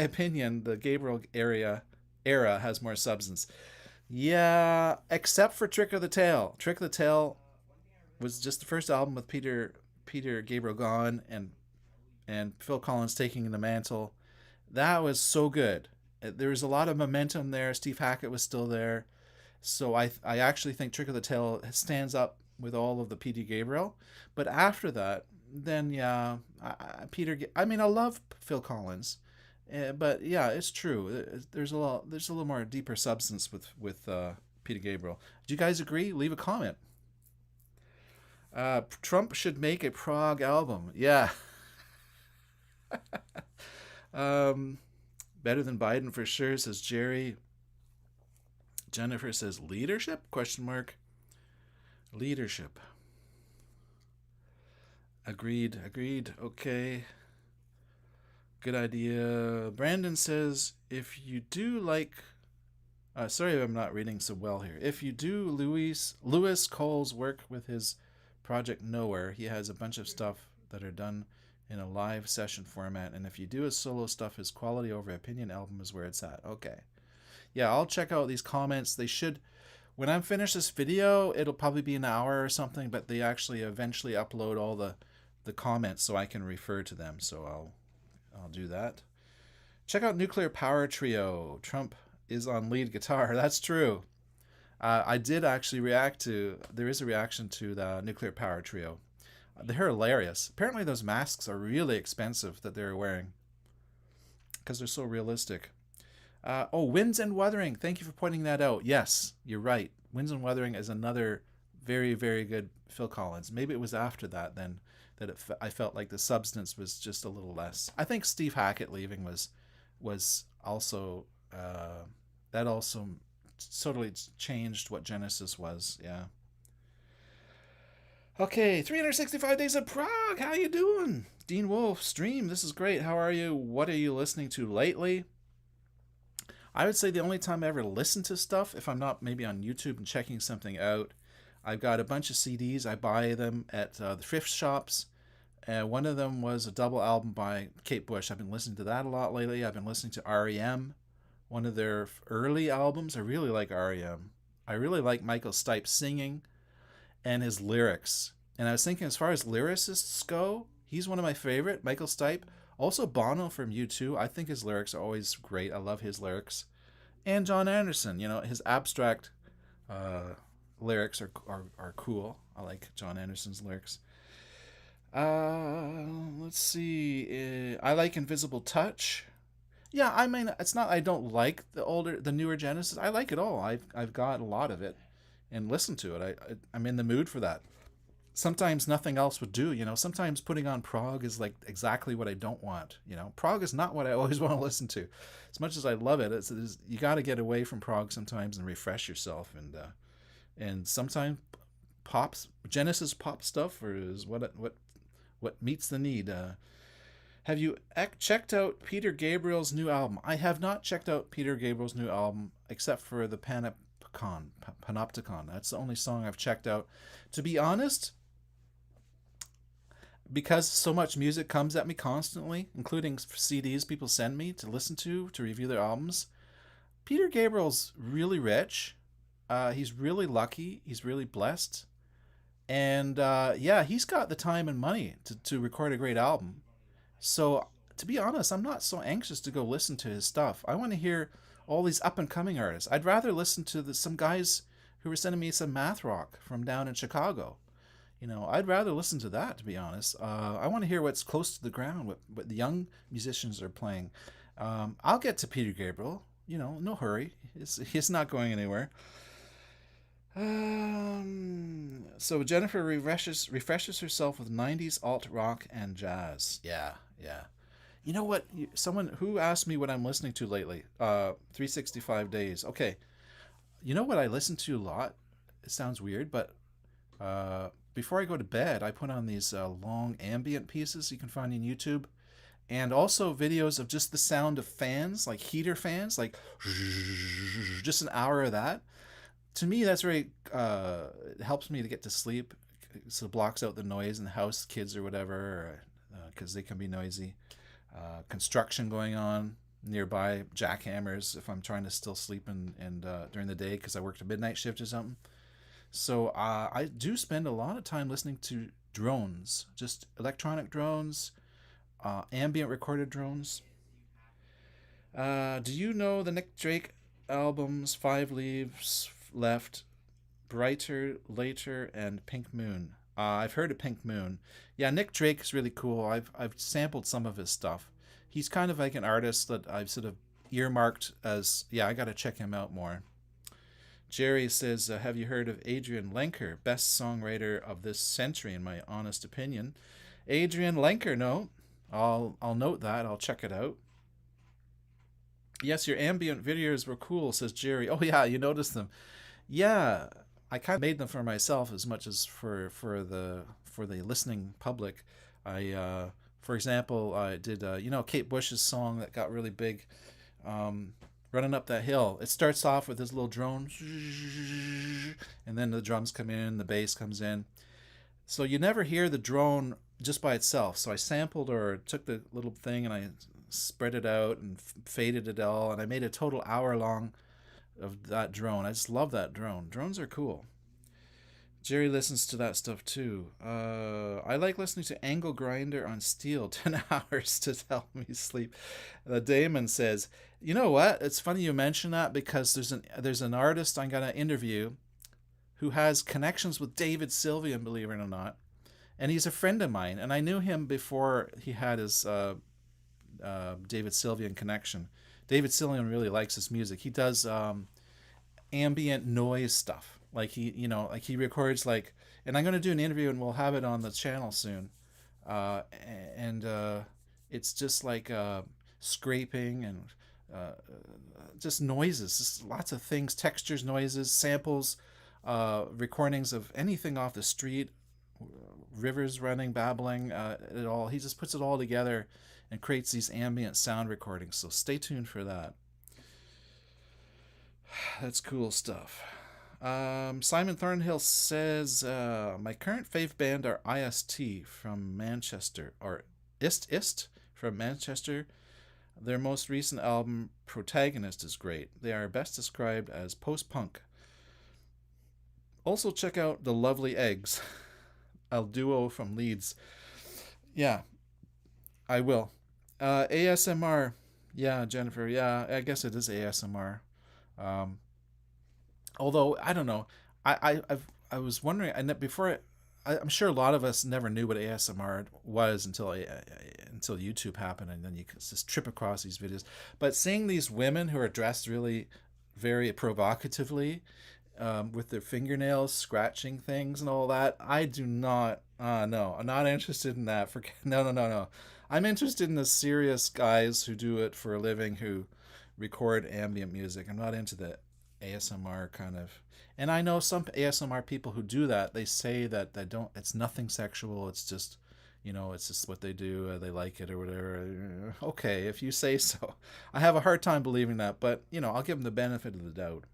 opinion, the Gabriel era has more substance. Yeah, except for Trick of the Tail. Trick of the Tail was just the first album with Peter Gabriel gone and Phil Collins taking the mantle. That was so good. There was a lot of momentum there. Steve Hackett was still there. So I actually think Trick of the Tail stands up with all of the Peter Gabriel. But after that, then yeah, I mean, I love Phil Collins, but yeah, it's true. There's a little more deeper substance with Peter Gabriel. Do you guys agree? Leave a comment. Trump should make a Prog album. Yeah, um, better than Biden for sure, says Jerry. Jennifer says leadership? Question mark. Leadership. Agreed. Agreed. Okay. Good idea. Brandon says if you do like. Sorry, I'm not reading so well here. If you do Lewis Cole's work with his project Nowhere, he has a bunch of stuff that are done in a live session format, and if you do his solo stuff, his quality over opinion album is where it's at. Okay. Yeah, I'll check out these comments. They should, when I'm finished this video, it'll probably be an hour or something, but they actually eventually upload all the comments so I can refer to them. So I'll do that. Check out Nuclear Power Trio. Trump is on lead guitar. That's true. I did actually there is a reaction to the Nuclear Power Trio. They're hilarious. Apparently those masks are really expensive that they're wearing because they're so realistic. Winds and Wuthering. Thank you for pointing that out. Yes, you're right. Winds and Wuthering is another very, very good Phil Collins. Maybe it was after that then that I felt like the substance was just a little less. I think Steve Hackett leaving was also that also totally changed what Genesis was. Yeah. Okay, 365 Days of Prog. How you doing? Dean Wolfe, stream. This is great. How are you? What are you listening to lately? I would say the only time I ever listen to stuff, if I'm not maybe on YouTube and checking something out, I've got a bunch of CDs. I buy them at the thrift shops. One of them was a double album by Kate Bush. I've been listening to that a lot lately. I've been listening to REM, one of their early albums. I really like REM. I really like Michael Stipe singing and his lyrics. And I was thinking, as far as lyricists go, he's one of my favorite, Michael Stipe. Also Bono from U2. I think his lyrics are always great. I love his lyrics. And John Anderson, his abstract lyrics are cool. I like John Anderson's lyrics. Let's see. I like Invisible Touch. Yeah, I mean, it's not I don't like the newer Genesis. I like it all. I've got a lot of it and listen to it. I'm in the mood for that. sometimes nothing else would do. Sometimes putting on prog is like exactly what I don't want. Prog is not what I always want to listen to. As much as I love it, you got to get away from prog sometimes and refresh yourself. And sometimes pops Genesis pop stuff or is what meets the need. Have you checked out Peter Gabriel's new album? I have not checked out Peter Gabriel's new album except for the Panopticon. That's the only song I've checked out. To be honest, because so much music comes at me constantly, including CDs people send me to listen to review their albums. Peter Gabriel's really rich. He's really lucky. He's really blessed. And yeah, he's got the time and money to record a great album. So, to be honest, I'm not so anxious to go listen to his stuff. I want to hear all these up and coming artists. I'd rather listen to some guys who were sending me some math rock from down in Chicago. I'd rather listen to that, to be honest. I want to hear what's close to the ground, what the young musicians are playing. I'll get to Peter Gabriel. No hurry. He's not going anywhere. So Jennifer refreshes herself with 90s alt rock and jazz. Yeah, yeah. You know what? Someone who asked me what I'm listening to lately. 365 days. Okay. You know what I listen to a lot? It sounds weird, but before I go to bed, I put on these long ambient pieces you can find on YouTube, and also videos of just the sound of fans, like heater fans, like just an hour of that. To me, that's very it helps me to get to sleep. So it blocks out the noise in the house, kids or whatever, because they can be noisy. Construction going on nearby, jackhammers if I'm trying to still sleep and during the day because I worked a midnight shift or something. So I do spend a lot of time listening to drones, just electronic drones, ambient recorded drones. Do you know the Nick Drake albums Five Leaves Left, Brighter, Later, and Pink Moon? I've heard of Pink Moon. Yeah, Nick Drake is really cool. I've sampled some of his stuff. He's kind of like an artist that I've sort of earmarked as, yeah, I got to check him out more. Jerry says, have you heard of Adrian Lenker, best songwriter of this century, in my honest opinion? Adrian Lenker, no. I'll note that. I'll check it out. Yes, your ambient videos were cool, says Jerry. Oh yeah, you noticed them. Yeah, I kind of made them for myself as much as for the listening public. For example, I did Kate Bush's song that got really big, running up that hill. It starts off with this little drone, and then the drums come in, the bass comes in. So you never hear the drone just by itself. So I sampled or took the little thing and I spread it out and faded it all, and I made a total hour long of that drone. I just love that drone. Drones are cool. Jerry listens to that stuff too. I like listening to Angle Grinder on Steel 10 hours to help me sleep. Damon says, you know what? It's funny you mention that because there's an artist I'm gonna interview who has connections with David Sylvian, believe it or not, and he's a friend of mine, and I knew him before he had his David Sylvian connection. David Sylvian really likes his music. He does ambient noise stuff. Like he records and I'm going to do an interview and we'll have it on the channel soon. And it's just like scraping and just noises, just lots of things, textures, noises, samples, recordings of anything off the street, rivers running, babbling, it all. He just puts it all together and creates these ambient sound recordings. So stay tuned for that. That's cool stuff. Simon Thornhill says, my current fave band are IST from Manchester, or Ist from Manchester. Their most recent album, Protagonist, is great. They are best described as post-punk. Also check out The Lovely Eggs, a duo from Leeds. Yeah, I will. ASMR. Yeah, Jennifer. Yeah, I guess it is ASMR. Um, Although I don't know, I was wondering, and before I'm sure a lot of us never knew what ASMR was until YouTube happened, and then you could just trip across these videos. But seeing these women who are dressed really very provocatively, with their fingernails scratching things and all that. I do not. No, I'm not interested in that. For no, no, no, no. I'm interested in the serious guys who do it for a living who record ambient music. I'm not into the ASMR kind of. And I know some ASMR people who do that. They say that they don't. It's nothing sexual. It's just, it's just what they do. They like it or whatever. Okay, if you say so. I have a hard time believing that, but I'll give them the benefit of the doubt.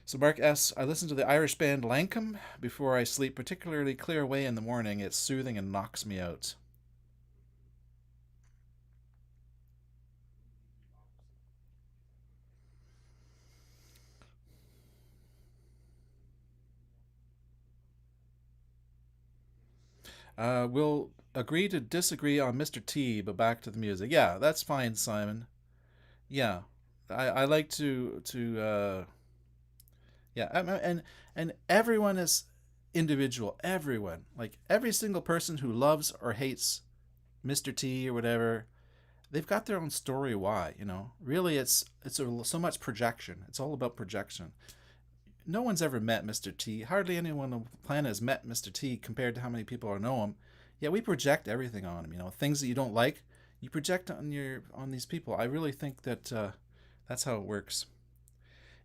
So Mark asks, I listen to the Irish band Lankum before I sleep, particularly clear away in the morning. It's soothing and knocks me out. We'll agree to disagree on Mr. T, but back to the music. Yeah, that's fine, Simon. Yeah, I like to yeah, and everyone is individual. Everyone, like every single person who loves or hates Mr. T or whatever, they've got their own story why. Really, so much projection. It's all about projection. No one's ever met Mr. T. Hardly anyone on the planet has met Mr. T compared to how many people know him. Yeah, we project everything on him. Things that you don't like, you project on these people. I really think that that's how it works.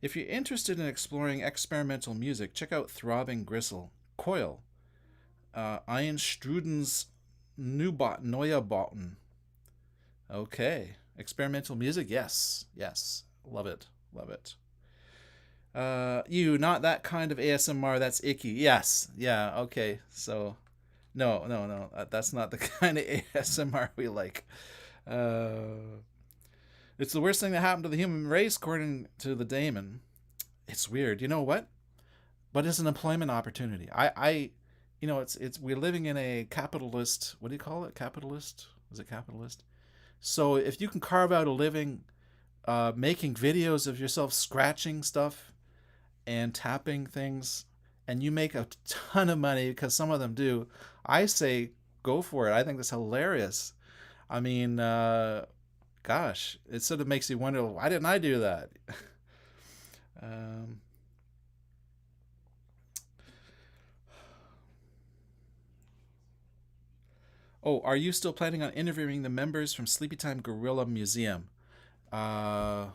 If you're interested in exploring experimental music, check out Throbbing Gristle, Coil, Einstruden's Neubauten. Okay. Experimental music? Yes. Yes. Love it. Love it. Not that kind of ASMR. That's icky. Yes. Yeah. Okay. So, no, no, no. That's not the kind of ASMR we like. Uh, it's the worst thing that happened to the human race, according to the Damon. It's weird. You know what? But it's an employment opportunity. It's we're living in a capitalist. What do you call it? Capitalist? Is it capitalist? So if you can carve out a living making videos of yourself scratching stuff and tapping things, and you make a ton of money because some of them do, I say go for it. I think that's hilarious. I mean, gosh, it sort of makes you wonder, why didn't I do that? um, oh, are you still planning on interviewing the members from Sleepytime Gorilla Museum? Uh,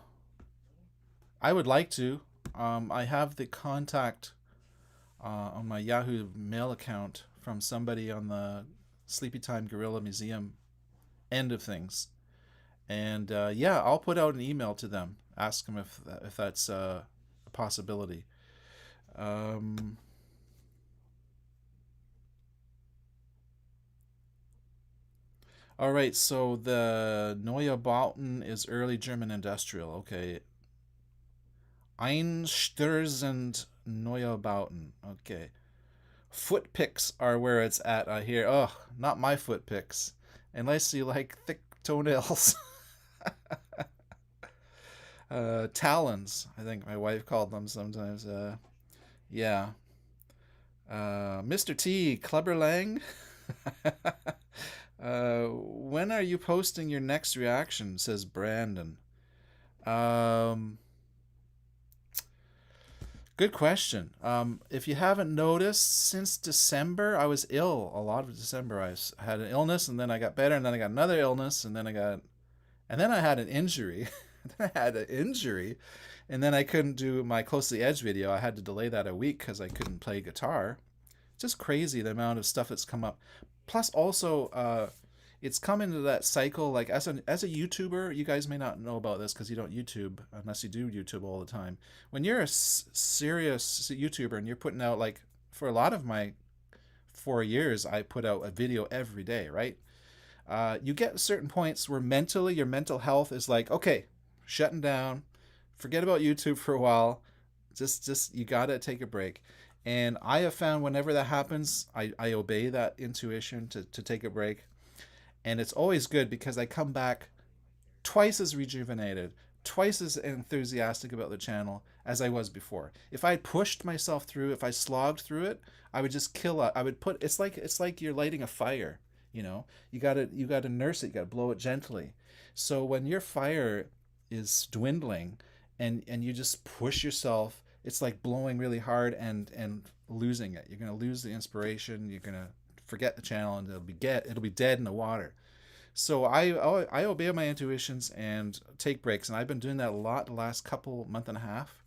I would like to. I have the contact on my Yahoo Mail account from somebody on the Sleepytime Gorilla Museum end of things, and yeah, I'll put out an email to them, ask them if that's a possibility. Um, all right, so the Neue Bauten is early German industrial. Okay, Einstürzend Neubauten. Okay. Foot picks are where it's at, I hear. Oh, not my foot picks. Unless you like thick toenails. Talons, I think my wife called them sometimes. Yeah. Mr. T, Clubber Lang. When are you posting your next reaction? Says Brandon. Um, Good question. If you haven't noticed, since December, I was ill a lot of December. Had an illness, and then I got better, and then I got another illness, and then I had an injury. Then I had an injury, and then I couldn't do my Close to the Edge video. I had to delay that a week because I couldn't play guitar. It's just crazy the amount of stuff that's come up. Plus, also, it's come into that cycle. Like as a YouTuber, you guys may not know about this because you don't YouTube unless you do YouTube all the time. When you're a serious YouTuber and you're putting out, like, for a lot of my 4 years, I put out a video every day, right? You get certain points where mentally your mental health is like, okay, shutting down, forget about YouTube for a while. Just you gotta take a break. And I have found whenever that happens, I obey that intuition to take a break. And it's always good because I come back twice as rejuvenated, twice as enthusiastic about the channel as I was before. If I pushed myself through, if I slogged through it, I would just kill it. I would put it's like you're lighting a fire, you got to nurse it, you got to blow it gently. So when your fire is dwindling and you just push yourself. It's like blowing really hard and losing it. You're gonna lose the inspiration. You're gonna forget the channel, and it'll be dead in the water. So I obey my intuitions and take breaks, and I've been doing that a lot the last couple month and a half.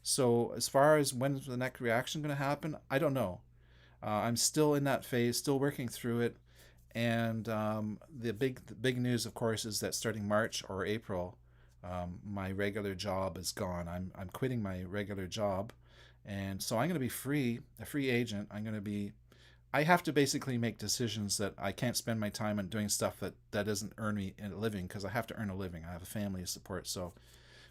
So as far as when's the next reaction going to happen, I don't know. I'm still in that phase, still working through it. And the big news, of course, is that starting March or April, my regular job is gone. I'm quitting my regular job, and so I'm going to be free, a free agent. I have to basically make decisions that I can't spend my time on doing stuff that doesn't earn me a living, because I have to earn a living. I have a family to support.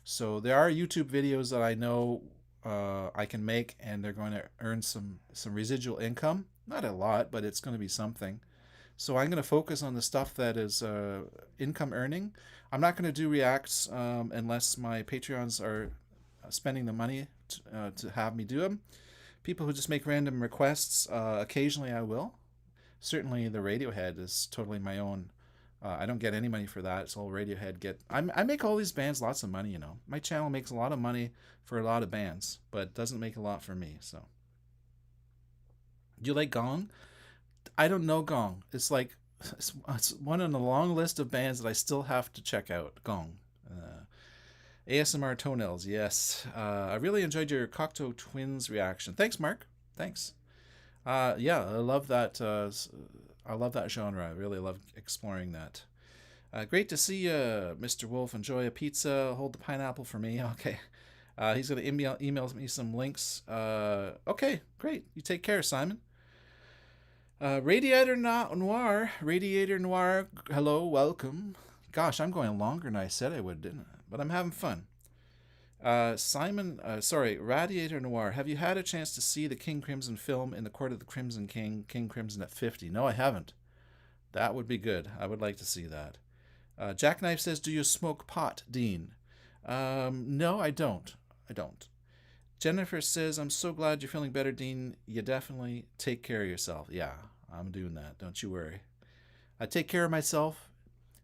So there are YouTube videos that I know I can make, and they're going to earn some residual income. Not a lot, but it's going to be something. So I'm going to focus on the stuff that is income earning. I'm not going to do reacts unless my Patreons are spending the money to have me do them. People who just make random requests, occasionally I will. Certainly the Radiohead is totally my own. I don't get any money for that. It's all Radiohead get. I make all these bands lots of money, you know. My channel makes a lot of money for a lot of bands, but doesn't make a lot for me. So, do you like Gong? I don't know Gong. It's like it's one on the long list of bands that I still have to check out. Gong. ASMR Toenails, yes. I really enjoyed your Cocteau Twins reaction. Thanks, Mark. Thanks. Yeah, I love that. I love that genre. I really love exploring that. Great to see you, Mr. Wolfe. Enjoy a pizza. Hold the pineapple for me. Okay. He's going to email me some links. Okay, great. You take care, Simon. Radiator Noir. Radiator Noir. Hello, welcome. Gosh, I'm going longer than I said I would, didn't I? But I'm having fun. Radiator Noir. Have you had a chance to see the King Crimson film in the Court of the Crimson King, King Crimson at 50? No, I haven't. That would be good. I would like to see that. Jackknife says, do you smoke pot, Dean? No, I don't. I don't. Jennifer says, I'm so glad you're feeling better, Dean. You definitely take care of yourself. Yeah, I'm doing that. Don't you worry. I take care of myself,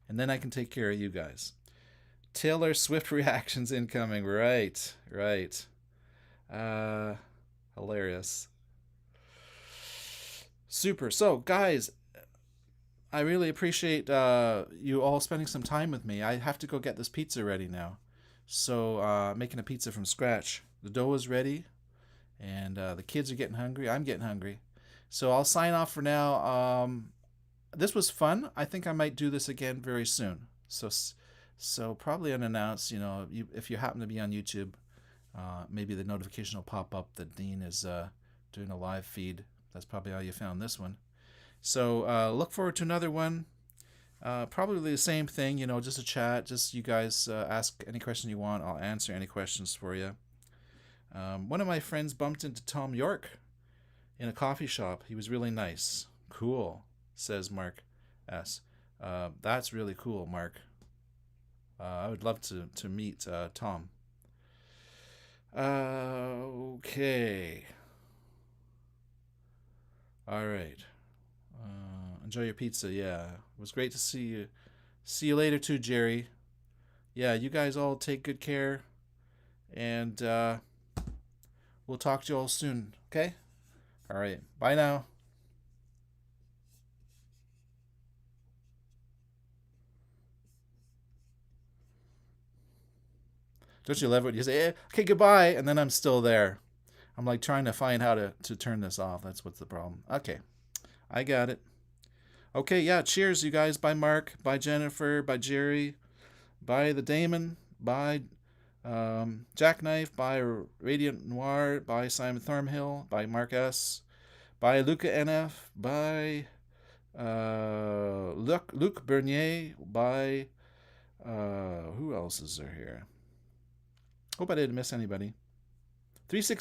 and then I can take care of you guys. Taylor Swift reactions incoming. Right. Hilarious. Super. So, guys, I really appreciate you all spending some time with me. I have to go get this pizza ready now. So, making a pizza from scratch. The dough is ready, and the kids are getting hungry. I'm getting hungry. So, I'll sign off for now. This was fun. I think I might do this again very soon. So probably unannounced, if you happen to be on YouTube, maybe the notification will pop up that Dean is doing a live feed. That's probably how you found this one. So look forward to another one. Probably the same thing, just a chat. Just you guys ask any question you want. I'll answer any questions for you. One of my friends bumped into Tom York in a coffee shop. He was really nice. Cool, says Mark S. That's really cool, Mark. I would love to meet Tom. Okay. All right. Enjoy your pizza. Yeah, it was great to see you. See you later too, Jerry. Yeah, you guys all take good care, and we'll talk to you all soon. Okay. All right. Bye now. Don't you love it? You say, okay, goodbye, and then I'm still there. I'm like trying to find how to turn this off. That's what's the problem. Okay, I got it. Okay, yeah, cheers, you guys. Bye, Mark. Bye, Jennifer. Bye, Jerry. Bye, the Damon. Bye, Jackknife. Bye, Radiant Noir. Bye, Simon Thornhill. Bye, Mark S. Bye, Luca NF. Bye, Luc Bernier. Bye, who else is there here? Hope I didn't miss anybody. 360